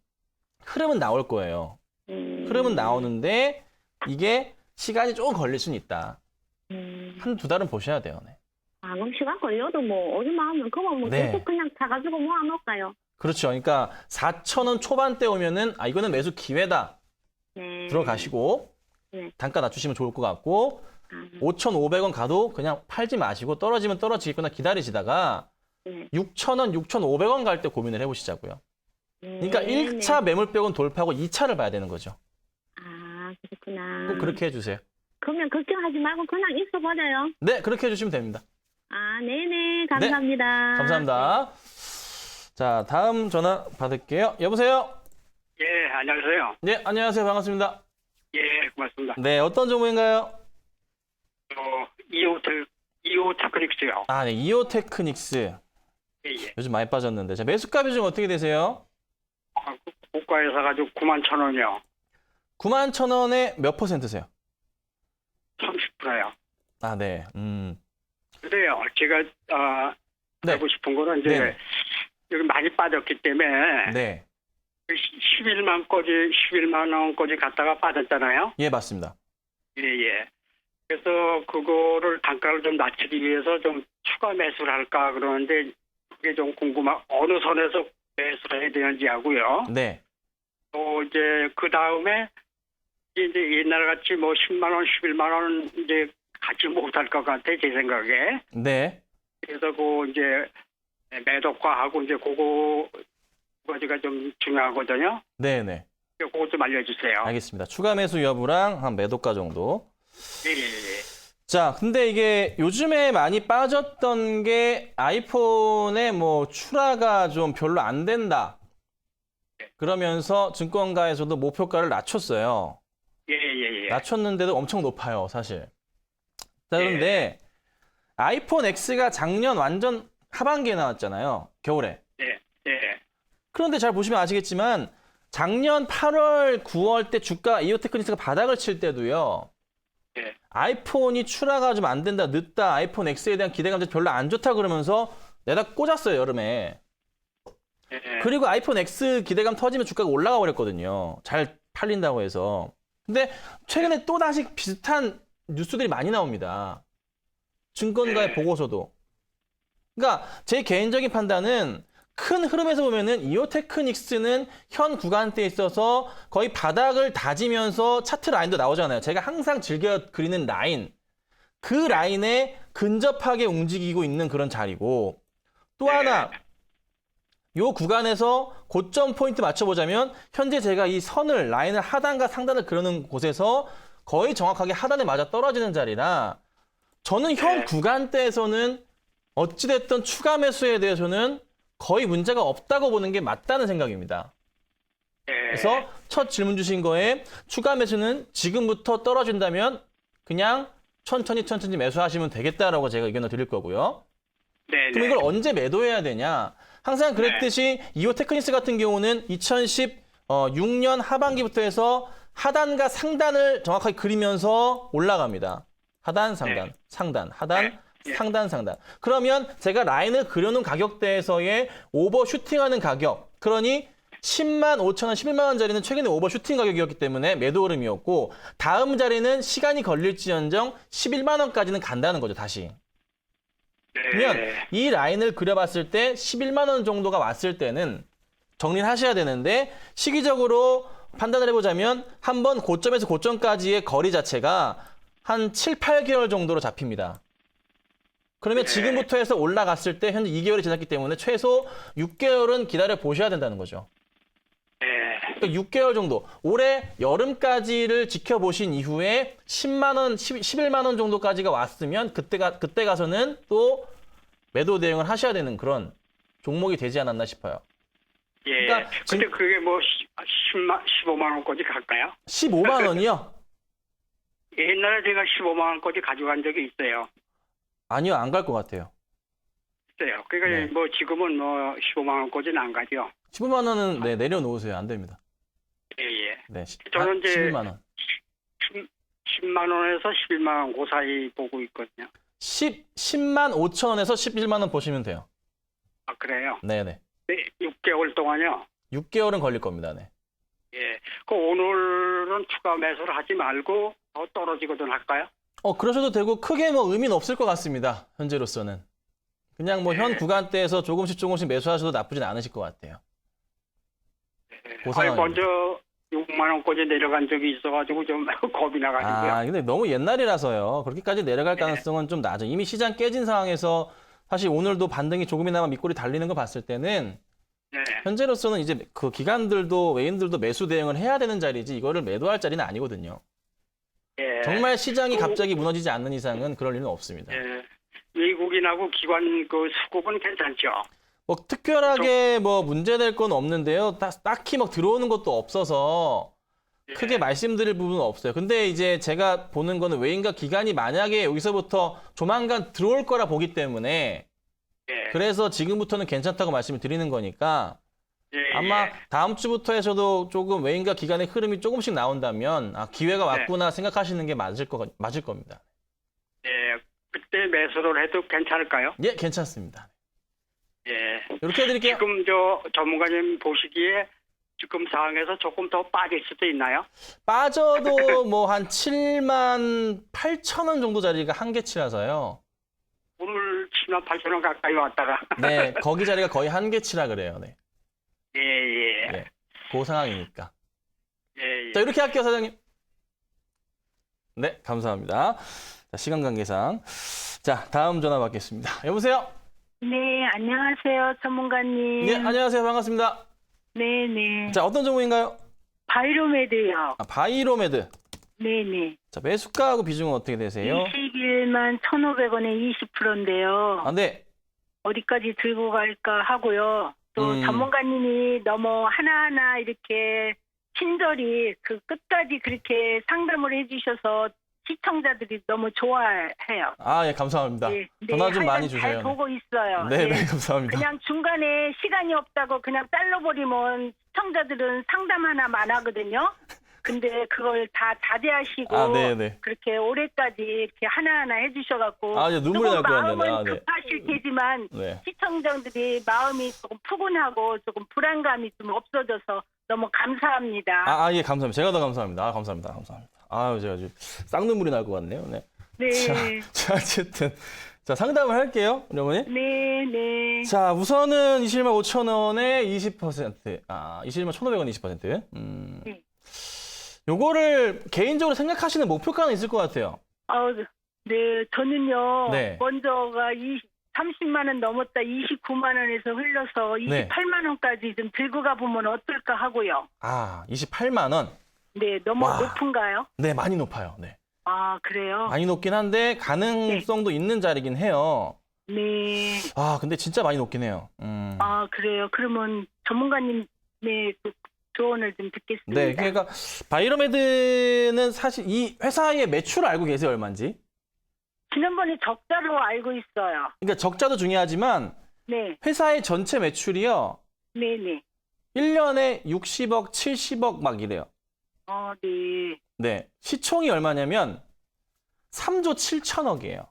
흐름은 나올 거예요. 흐름은 나오는데 이게 시간이 조금 걸릴 수는 있다. 한 두 달은 보셔야 돼요. 네. 그럼 시간 걸려도 뭐 오기만 하면 그거 뭐 네. 계속 그냥 사가지고 모아놓을까요? 그렇죠. 그러니까 4,000원 초반대 오면은 이거는 매수 기회다. 네. 들어가시고 네. 단가 낮추시면 좋을 것 같고 5,500원 가도 그냥 팔지 마시고 떨어지면 떨어지겠구나 기다리시다가 네. 6,000원, 6,500원 갈 때 고민을 해보시자고요. 그러니까 네, 1차 네. 매물벽은 돌파하고 2차를 봐야 되는 거죠. 그렇구나. 꼭 그렇게 해주세요. 그러면 걱정하지 말고 그냥 있어버려요. 네, 그렇게 해주시면 됩니다. 네네. 감사합니다. 감사합니다. 자, 다음 전화 받을게요. 여보세요? 예, 안녕하세요. 네, 안녕하세요. 반갑습니다. 예, 고맙습니다. 네, 어떤 종목인가요? 이오 테크닉스요. 네, 이오테크닉스. 예, 예. 요즘 많이 빠졌는데. 자, 매수가 비중 어떻게 되세요? 고가에 사가지고 91,000원이요. 91,000원에 몇 %세요? 30%요. 네. 근데요, 제가 네. 하고 싶은 거는 이제 네네. 여기 많이 빠졌기 때문에 네. 11만 원까지 갔다가 빠졌잖아요. 예, 맞습니다. 예, 예. 그래서 그거를 단가를 좀 낮추기 위해서 좀 추가 매수를 할까 그러는데 그게 좀 어느 선에서 매수를 해야 되는지 하고요. 네. 또 이제 그 다음에 이제 옛날 같이 뭐 10만 원, 11만 원 이제 갖지 못할 것 같아 제 생각에. 네. 그래서 그 이제 매도가하고 이제 그거가 좀 중요하거든요. 네네. 그거 좀 알려주세요. 알겠습니다. 추가 매수 여부랑 한 매도가 정도. 예, 예, 예. 자, 근데 이게 요즘에 많이 빠졌던 게 아이폰의 뭐 출하가 좀 별로 안 된다. 그러면서 증권가에서도 목표가를 낮췄어요. 예, 예, 예. 낮췄는데도 엄청 높아요, 사실. 자, 그런데 아이폰 X가 작년 완전 하반기에 나왔잖아요. 겨울에. 예, 예. 그런데 잘 보시면 아시겠지만 작년 8월, 9월 때 주가 이오테크닉스가 바닥을 칠 때도요. 예. 아이폰이 출하가 좀 안 된다, 늦다, 아이폰 X에 대한 기대감이 별로 안 좋다 그러면서 내다 꽂았어요, 여름에. 예. 그리고 아이폰 X 기대감 터지면 주가가 올라가 버렸거든요. 잘 팔린다고 해서. 근데 최근에 또 다시 비슷한 뉴스들이 많이 나옵니다. 증권가의 보고서도. 그러니까 제 개인적인 판단은 큰 흐름에서 보면은 이오테크닉스는 현 구간대에 있어서 거의 바닥을 다지면서 차트 라인도 나오잖아요. 제가 항상 즐겨 그리는 라인. 그 라인에 근접하게 움직이고 있는 그런 자리고 또 하나 요 구간에서 고점 포인트 맞춰보자면 현재 제가 이 선을 라인을 하단과 상단을 그리는 곳에서 거의 정확하게 하단에 맞아 떨어지는 자리라 저는 현 구간대에서는 어찌됐든 추가 매수에 대해서는 거의 문제가 없다고 보는 게 맞다는 생각입니다. 그래서 첫 질문 주신 거에 추가 매수는 지금부터 떨어진다면 그냥 천천히 매수하시면 되겠다라고 제가 의견을 드릴 거고요. 네. 그럼 이걸 언제 매도해야 되냐? 항상 그랬듯이 이오테크닉스 같은 경우는 2016년 하반기부터 해서 하단과 상단을 정확하게 그리면서 올라갑니다. 하단, 상단, 상단, 하단, 상단, 상단. 그러면 제가 라인을 그려놓은 가격대에서의 오버슈팅하는 가격. 그러니 10만 5천 원, 11만 원짜리는 최근에 오버슈팅 가격이었기 때문에 매도 흐름이었고 다음 자리는 시간이 걸릴지언정 11만 원까지는 간다는 거죠, 다시. 그냥 이 라인을 그려봤을 때 11만 원 정도가 왔을 때는 정리를 하셔야 되는데 시기적으로 판단을 해보자면 한번 고점에서 고점까지의 거리 자체가 한 7, 8개월 정도로 잡힙니다. 그러면 지금부터 해서 올라갔을 때 현재 2개월이 지났기 때문에 최소 6개월은 기다려 보셔야 된다는 거죠. 그러니까 6개월 정도. 올해 여름까지를 지켜보신 이후에 10만 원, 11만 원 정도까지가 왔으면 그때 가서는 또 매도 대응을 하셔야 되는 그런 종목이 되지 않았나 싶어요. 예. 그러니까 근데 그게 뭐 15만 원까지 갈까요? 15만 원이요? 옛날에 제가 15만 원까지 가져간 적이 있어요. 아니요, 안 갈 것 같아요. 있어요. 그러니까 네. 뭐 지금은 뭐 15만 원까지는 안 가죠. 15만 원은 네, 내려놓으세요. 안 됩니다. 예. 네, 저는 이제 11만 원. 10만 원에서 11만 원 그 사이 보고 있거든요. 10만 5천 원에서 11만 원 보시면 돼요. 아, 그래요? 네네. 네, 6개월 동안요. 6개월은 걸릴 겁니다. 네. 예. 그 오늘은 추가 매수를 하지 말고 더 떨어지거든 할까요? 그러셔도 되고 크게 뭐 의미는 없을 것 같습니다. 현재로서는. 그냥 뭐 현 구간대에서 조금씩 매수하셔도 나쁘진 않으실 것 같아요. 그 아니, 상황입니다. 먼저 6만 원까지 내려간 적이 있어가지고 좀 겁이 나가지고요. 근데 너무 옛날이라서요. 그렇게까지 내려갈 가능성은 좀 낮아요. 이미 시장 깨진 상황에서 사실 오늘도 반등이 조금이나마 밑골이 달리는 거 봤을 때는 네. 현재로서는 이제 그 기관들도 외인들도 매수 대응을 해야 되는 자리지 이거를 매도할 자리는 아니거든요. 예. 정말 시장이 갑자기 무너지지 않는 이상은 그럴 일은 없습니다. 예. 외국인하고 기관 그 수급은 괜찮죠. 뭐 특별하게 뭐 문제될 건 없는데요. 딱히 막 들어오는 것도 없어서 크게 말씀드릴 부분은 없어요. 근데 이제 제가 보는 거는 외인과 기관이 만약에 여기서부터 조만간 들어올 거라 보기 때문에 예. 그래서 지금부터는 괜찮다고 말씀을 드리는 거니까 예. 아마 다음 주부터 해서도 조금 외인과 기관의 흐름이 조금씩 나온다면 기회가 왔구나 생각하시는 게 맞을 겁니다. 예. 그때 매수를 해도 괜찮을까요? 예, 괜찮습니다. 예. 이렇게 해드릴게요. 지금 저 전문가님 보시기에 지금 상황에서 조금 더 빠질 수도 있나요? 빠져도 뭐 한 7만 8천 원 정도 자리가 한계치라서요. 오늘 7만 8천 원 가까이 왔다가. 네, 거기 자리가 거의 한계치라 그래요. 네. 예. 네. 그 상황이니까. 예. 자, 이렇게 할게요, 사장님. 네, 감사합니다. 자, 시간 관계상. 자, 다음 전화 받겠습니다. 여보세요? 네, 안녕하세요, 전문가님. 네, 안녕하세요. 반갑습니다. 네네. 자, 어떤 종목인가요? 바이로메드요. 바이로메드. 네네. 자, 매수가하고 비중은 어떻게 되세요? 21만 1,500원에 20%인데요. 네. 어디까지 들고 갈까 하고요. 또 전문가님이 너무 하나하나 이렇게 친절히 그 끝까지 그렇게 상담을 해주셔서 시청자들이 너무 좋아해요. 예, 감사합니다. 네, 전화 좀 많이 하여간 주세요. 잘 보고 있어요. 네, 감사합니다. 그냥 중간에 시간이 없다고 그냥 잘라버리면 시청자들은 상담 하나만 하거든요. 근데 그걸 다 자제하시고 네네. 그렇게 올해까지 이렇게 하나하나 해주셔갖고 이제 눈물이 날 것 같네요. 마음은 네. 급하실 테지만 네. 시청자들이 마음이 조금 푸근하고 조금 불안감이 좀 없어져서 너무 감사합니다. 예, 감사합니다. 제가 더 감사합니다. 감사합니다. 제가 지금 쌍눈물이 날 것 같네요. 네. 네. 자, 어쨌든. 자, 상담을 할게요, 우리 어머니. 네. 자, 우선은 21만 5천 원에 20%. 21만 1,500원 20%. 네. 요거를 개인적으로 생각하시는 목표가는 있을 것 같아요. 네, 저는요. 네. 먼저가 30만 원 넘었다 29만 원에서 흘러서 28만 원까지 좀 들고 가보면 어떨까 하고요. 28만 원. 네, 너무 높은가요? 네, 많이 높아요. 네. 그래요? 많이 높긴 한데 가능성도 있는 자리긴 해요. 네. 근데 진짜 많이 높긴 해요. 그래요. 그러면 전문가님의 그 조언을 좀 듣겠습니다. 네, 그러니까 바이로메드는 사실 이 회사의 매출 알고 계세요, 얼마인지? 지난번에 적자로 알고 있어요. 그러니까 적자도 중요하지만 네. 회사의 전체 매출이요. 네네. 1년에 60억, 70억 막 이래요. 네. 네. 시총이 얼마냐면 3조 7천억이에요.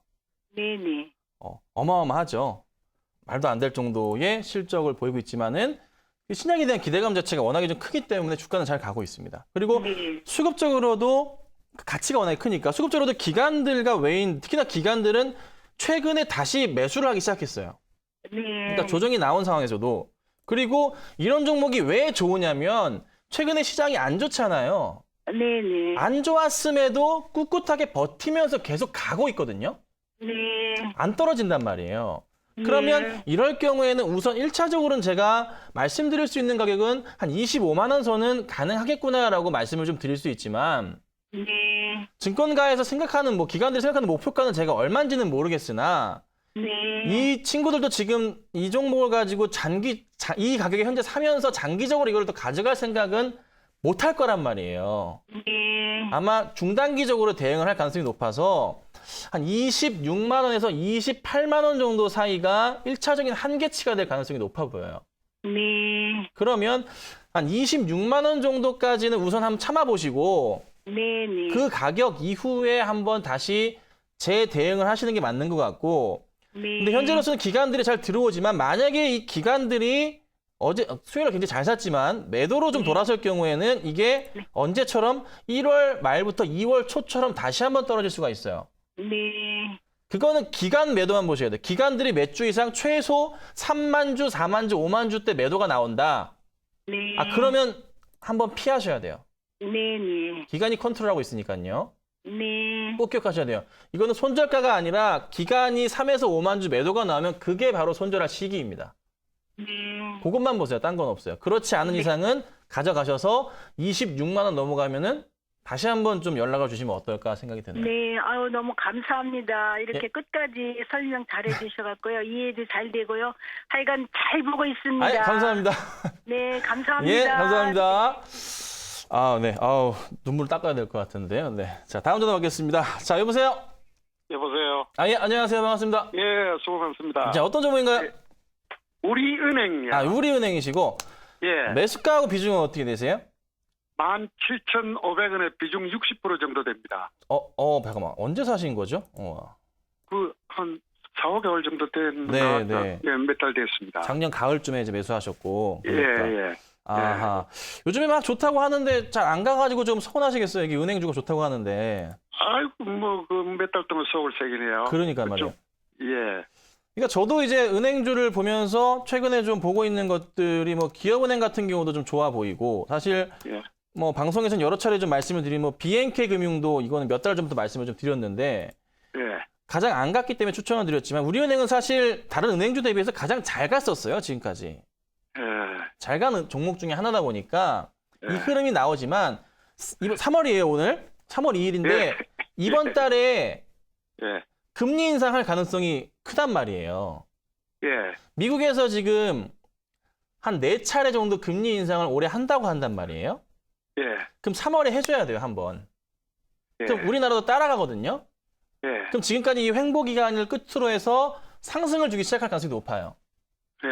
네네. 어마어마하죠. 말도 안 될 정도의 실적을 보이고 있지만은 신약에 대한 기대감 자체가 워낙에 좀 크기 때문에 주가는 잘 가고 있습니다. 그리고 수급적으로도 가치가 워낙에 크니까 수급적으로도 기관들과 외인, 특히나 기관들은 최근에 다시 매수를 하기 시작했어요. 네. 그러니까 조정이 나온 상황에서도. 그리고 이런 종목이 왜 좋으냐면 최근에 시장이 안 좋잖아요. 네네. 안 좋았음에도 꿋꿋하게 버티면서 계속 가고 있거든요. 네. 안 떨어진단 말이에요. 그러면 이럴 경우에는 우선 1차적으로는 제가 말씀드릴 수 있는 가격은 한 25만 원 선은 가능하겠구나라고 말씀을 좀 드릴 수 있지만 네. 증권가에서 생각하는 기관들이 생각하는 목표가는 제가 얼마인지는 모르겠으나 네. 이 친구들도 지금 이 종목을 가지고 이 가격에 현재 사면서 장기적으로 이걸 또 가져갈 생각은 못 할 거란 말이에요. 네. 아마 중단기적으로 대응을 할 가능성이 높아서 한 26만 원에서 28만 원 정도 사이가 1차적인 한계치가 될 가능성이 높아 보여요. 네. 그러면 한 26만 원 정도까지는 우선 한번 참아보시고 네네. 그 가격 이후에 한번 다시 재대응을 하시는 게 맞는 것 같고 네. 근데 현재로서는 기관들이 잘 들어오지만 만약에 이 기관들이 어제 수요일에 굉장히 잘 샀지만 매도로 좀 돌아설 경우에는 이게 언제처럼 1월 말부터 2월 초처럼 다시 한번 떨어질 수가 있어요. 네. 그거는 기간 매도만 보셔야 돼요. 기관들이 몇 주 이상 최소 3만 주, 4만 주, 5만 주 때 매도가 나온다. 네. 그러면 한번 피하셔야 돼요. 네네. 기관이 컨트롤하고 있으니까요. 네. 꼭 기억하셔야 돼요. 이거는 손절가가 아니라 기간이 3에서 5만 주 매도가 나오면 그게 바로 손절할 시기입니다. 네. 그것만 보세요. 딴 건 없어요. 그렇지 않은 이상은 가져가셔서 26만 원 넘어가면은 다시 한번 좀 연락을 주시면 어떨까 생각이 드네요. 네, 아유 너무 감사합니다. 이렇게 예. 끝까지 설명 잘해 주셔갖고요. 이해도 잘 되고요. 하여간 잘 보고 있습니다. 아이, 감사합니다. 네, 감사합니다. 예, 감사합니다. 네. 눈물 닦아야 될 것 같은데요. 네. 자, 다음 전화 받겠습니다. 자, 여보세요? 여보세요. 예, 안녕하세요. 반갑습니다. 예, 수고 많습니다. 자, 어떤 종목인가요? 우리은행이요. 우리은행이시고, 예. 매수가하고 비중은 어떻게 되세요? 17,500원에 비중 60% 정도 됩니다. 잠깐만. 언제 사신 거죠? 한 4, 5개월 정도 된 네, 것 같아요. 네. 예, 몇 달 됐습니다. 작년 가을쯤에 이제 매수하셨고. 예, 그러니까. 예. 아하. 요즘에 막 좋다고 하는데 잘 안 가가지고 좀 서운하시겠어요. 여기 은행주가 좋다고 하는데. 아이고, 몇 달 동안 서울색이네요. 그러니까 말이에요. 예. 그러니까 저도 이제 은행주를 보면서 최근에 좀 보고 있는 것들이 기업은행 같은 경우도 좀 좋아 보이고 사실 예. 방송에서는 여러 차례 좀 말씀을 드리면 BNK 금융도 이거는 몇 달 전부터 말씀을 좀 드렸는데 예. 가장 안 갔기 때문에 추천을 드렸지만 우리은행은 사실 다른 은행주 대비해서 가장 잘 갔었어요. 지금까지. 예. 잘 가는 종목 중에 하나다 보니까 예. 이 흐름이 나오지만 이번 3월이에요, 오늘. 3월 2일인데 예. 이번 달에 예. 금리 인상할 가능성이 크단 말이에요. 예. 미국에서 지금 한 4차례 정도 금리 인상을 올해 한다고 한단 말이에요. 예. 그럼 3월에 해줘야 돼요, 한번. 예. 그럼 우리나라도 따라가거든요. 예. 그럼 지금까지 이 횡보 기간을 끝으로 해서 상승을 주기 시작할 가능성이 높아요. 예.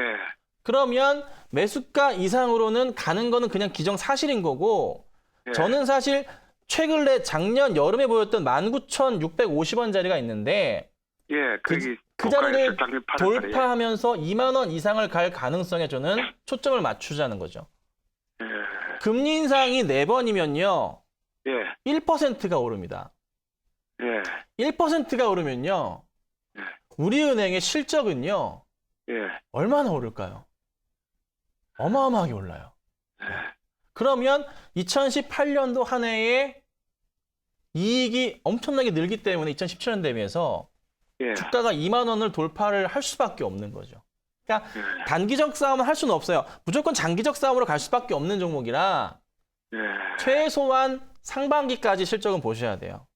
그러면 매수가 이상으로는 가는 거는 그냥 기정사실인 거고 예. 저는 사실 최근에 작년 여름에 보였던 19,650원짜리가 있는데 예. 그 자리를 돌파하면서 2만 원 이상을 갈 가능성에 저는 초점을 맞추자는 거죠. 예. 금리 인상이 4번이면요. 예. 1%가 오릅니다. 예. 1%가 오르면요. 예. 우리은행의 실적은요. 예. 얼마나 오를까요? 어마어마하게 올라요. 예. 그러면 2018년도 한 해에 이익이 엄청나게 늘기 때문에 2017년 대비해서 예. 주가가 2만 원을 돌파를 할 수밖에 없는 거죠. 그러니까 예. 단기적 싸움을 할 수는 없어요. 무조건 장기적 싸움으로 갈 수밖에 없는 종목이라 예. 최소한 상반기까지 실적은 보셔야 돼요.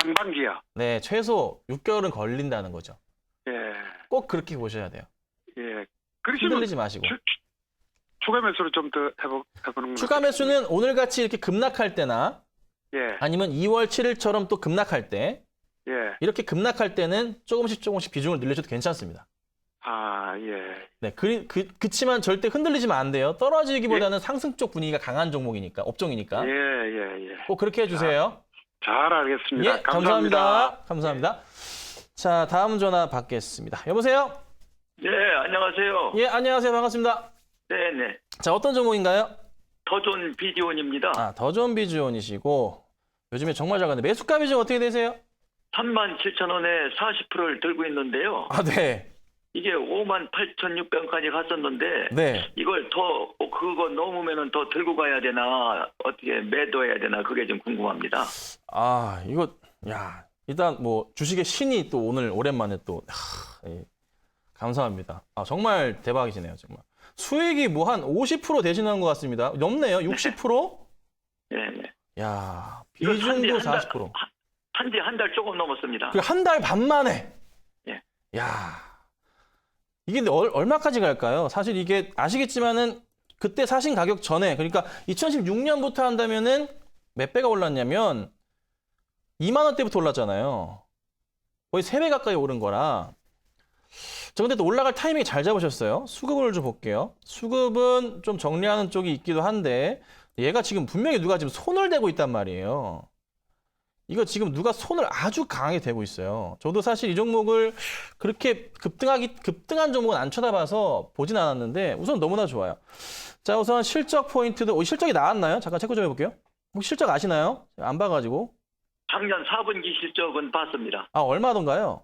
상반기요. 네, 최소 6개월은 걸린다는 거죠. 예. 꼭 그렇게 보셔야 돼요. 예. 그러시면 흔들리지 마시고. 추가 매수를 좀 더 해보는 추가 매수는 오늘같이 이렇게 급락할 때나 예. 아니면 2월 7일처럼 또 급락할 때 예. 이렇게 급락할 때는 조금씩 비중을 늘려줘도 괜찮습니다. 아, 예. 네, 그치만 절대 흔들리시면 안 돼요. 떨어지기보다는 상승 쪽 분위기가 강한 종목이니까, 업종이니까. 예, 예, 예. 꼭 그렇게 해주세요. 잘 알겠습니다. 예, 감사합니다. 감사합니다. 자, 다음 전화 받겠습니다. 여보세요? 네, 안녕하세요. 예, 안녕하세요. 반갑습니다. 네네. 자, 어떤 종목인가요? 더존 비디오입니다. 더 좋은 비주온이시고 요즘에 정말 잘 가는데 매수가 비중 어떻게 되세요? 37,000원에 40%를 들고 있는데요. 아, 네. 이게 58,600원까지 갔었는데 네. 이걸 더 그거 넘으면은 더 들고 가야 되나 어떻게 매도해야 되나 그게 좀 궁금합니다. 아, 이거 야, 일단 뭐 주식의 신이 또 오늘 오랜만에 또 예, 감사합니다. 아, 정말 대박이시네요, 정말. 수익이 뭐 한 50% 대신하는 것 같습니다. 넘네요. 60%? 네, 네. 야, 이거 비중도 40%. 한지 한 달 조금 넘었습니다. 그 한 달 반 만에. 예. 야. 이게 근데 얼마까지 갈까요? 사실 이게 아시겠지만은 그때 사신 가격 전에, 그러니까 2016년부터 한다면은 몇 배가 올랐냐면 2만 원대부터 올랐잖아요. 거의 3배 가까이 오른 거라. 저 근데 또 올라갈 타이밍 잘 잡으셨어요. 수급을 좀 볼게요. 수급은 좀 정리하는 쪽이 있기도 한데 얘가 지금 분명히 누가 지금 손을 대고 있단 말이에요. 이거 지금 누가 손을 아주 강하게 대고 있어요. 저도 사실 이 종목을 그렇게 급등한 종목은 안 쳐다봐서 보진 않았는데 우선 너무나 좋아요. 자, 우선 실적 포인트도 실적이 나왔나요? 잠깐 체크 좀 해볼게요. 혹시 실적 아시나요? 안 봐가지고. 작년 4분기 실적은 봤습니다. 아, 얼마던가요?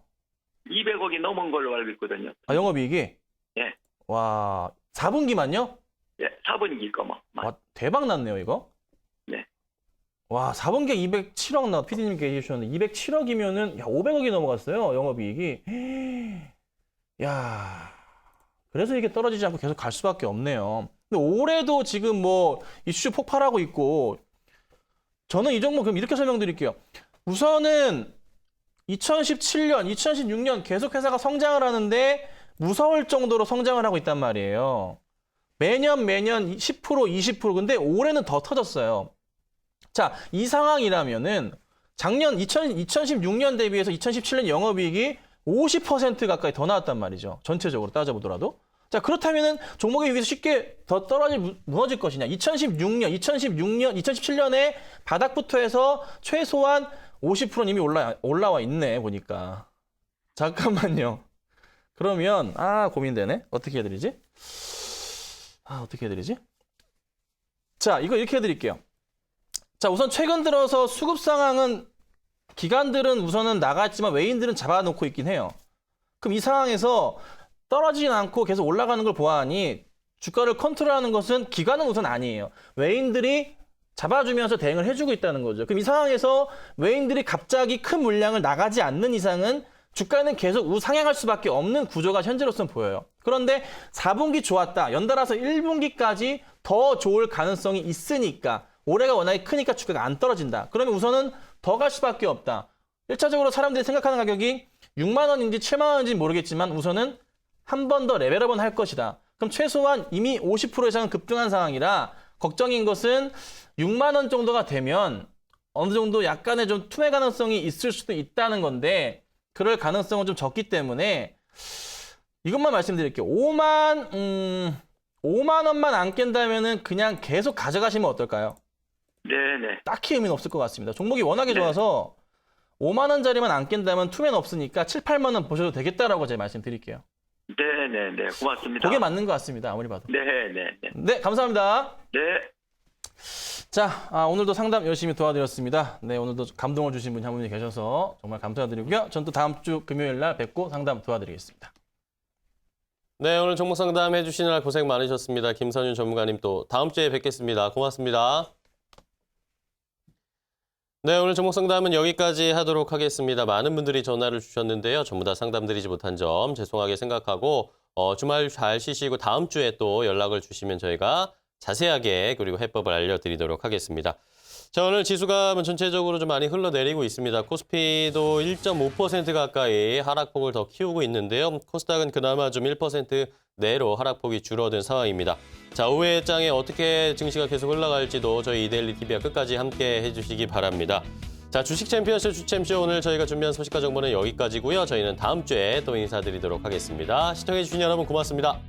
200억이 넘은 걸로 알고 있거든요. 아, 영업이익이? 예. 와, 4분기만요? 예, 4분기 거 뭐. 와, 대박 났네요, 이거. 네. 와, 4분기에 207억 나 PD님께 얘기해주셨는데 207억이면은 500억이 넘어갔어요, 영업이익이. 야, 그래서 이게 떨어지지 않고 계속 갈 수밖에 없네요. 근데 올해도 지금 뭐 이슈 폭발하고 있고 저는 이 종목 그럼 이렇게 설명드릴게요. 우선은 2017년, 2016년 계속 회사가 성장을 하는데 무서울 정도로 성장을 하고 있단 말이에요. 매년 10%, 20%. 근데 올해는 더 터졌어요. 자, 이 상황이라면은 작년 2016년 대비해서 2017년 영업이익이 50% 가까이 더 나왔단 말이죠. 전체적으로 따져보더라도. 자, 그렇다면은 종목의 위기에서 쉽게 더 무너질 것이냐. 2016년, 2017년에 바닥부터 해서 최소한 50%는 이미 올라와 있네, 보니까. 잠깐만요. 그러면, 고민되네. 어떻게 해드리지? 어떻게 해드리지? 자, 이거 이렇게 해드릴게요. 자, 우선 최근 들어서 수급 상황은 기관들은 우선은 나갔지만 외인들은 잡아놓고 있긴 해요. 그럼 이 상황에서 떨어지진 않고 계속 올라가는 걸 보아하니 주가를 컨트롤하는 것은 기관은 우선 아니에요. 외인들이 잡아주면서 대응을 해주고 있다는 거죠. 그럼 이 상황에서 외인들이 갑자기 큰 물량을 나가지 않는 이상은 주가는 계속 우상향할 수밖에 없는 구조가 현재로서는 보여요. 그런데 4분기 좋았다. 연달아서 1분기까지 더 좋을 가능성이 있으니까 올해가 워낙에 크니까 주가가 안 떨어진다. 그러면 우선은 더 갈 수밖에 없다. 1차적으로 사람들이 생각하는 가격이 6만 원인지 7만 원인지 모르겠지만 우선은 한 번 더 레벨업은 할 것이다. 그럼 최소한 이미 50% 이상은 급등한 상황이라 걱정인 것은 6만 원 정도가 되면 어느 정도 약간의 좀 투매 가능성이 있을 수도 있다는 건데 그럴 가능성은 좀 적기 때문에 이것만 말씀드릴게요. 5만 원만 안 깬다면은 그냥 계속 가져가시면 어떨까요? 네네. 딱히 의미는 없을 것 같습니다. 종목이 워낙에 좋아서 5만 원짜리만 안 깬다면 투매는 없으니까 7, 8만 원 보셔도 되겠다라고 제가 말씀드릴게요. 네네네. 고맙습니다. 그게 맞는 것 같습니다. 아무리 봐도. 네네네. 네, 감사합니다. 네. 자, 오늘도 상담 열심히 도와드렸습니다. 네, 오늘도 감동을 주신 분이 한 분이 계셔서 정말 감사드리고요. 전 또 다음 주 금요일 날 뵙고 상담 도와드리겠습니다. 네, 오늘 종목 상담 해주시느라 고생 많으셨습니다. 김선윤 전문가님 또 다음 주에 뵙겠습니다. 고맙습니다. 네, 오늘 종목 상담은 여기까지 하도록 하겠습니다. 많은 분들이 전화를 주셨는데요. 전부 다 상담드리지 못한 점 죄송하게 생각하고 주말 잘 쉬시고 다음 주에 또 연락을 주시면 저희가 자세하게 그리고 해법을 알려드리도록 하겠습니다. 자, 오늘 지수가 전체적으로 좀 많이 흘러내리고 있습니다. 코스피도 1.5% 가까이 하락폭을 더 키우고 있는데요. 코스닥은 그나마 좀 1% 내로 하락폭이 줄어든 상황입니다. 자, 오후의 장에 어떻게 증시가 계속 흘러갈지도 저희 이데일리 TV와 끝까지 함께 해주시기 바랍니다. 자, 주식 챔피언십 주챔쇼 오늘 저희가 준비한 소식과 정보는 여기까지고요. 저희는 다음 주에 또 인사드리도록 하겠습니다. 시청해주신 여러분 고맙습니다.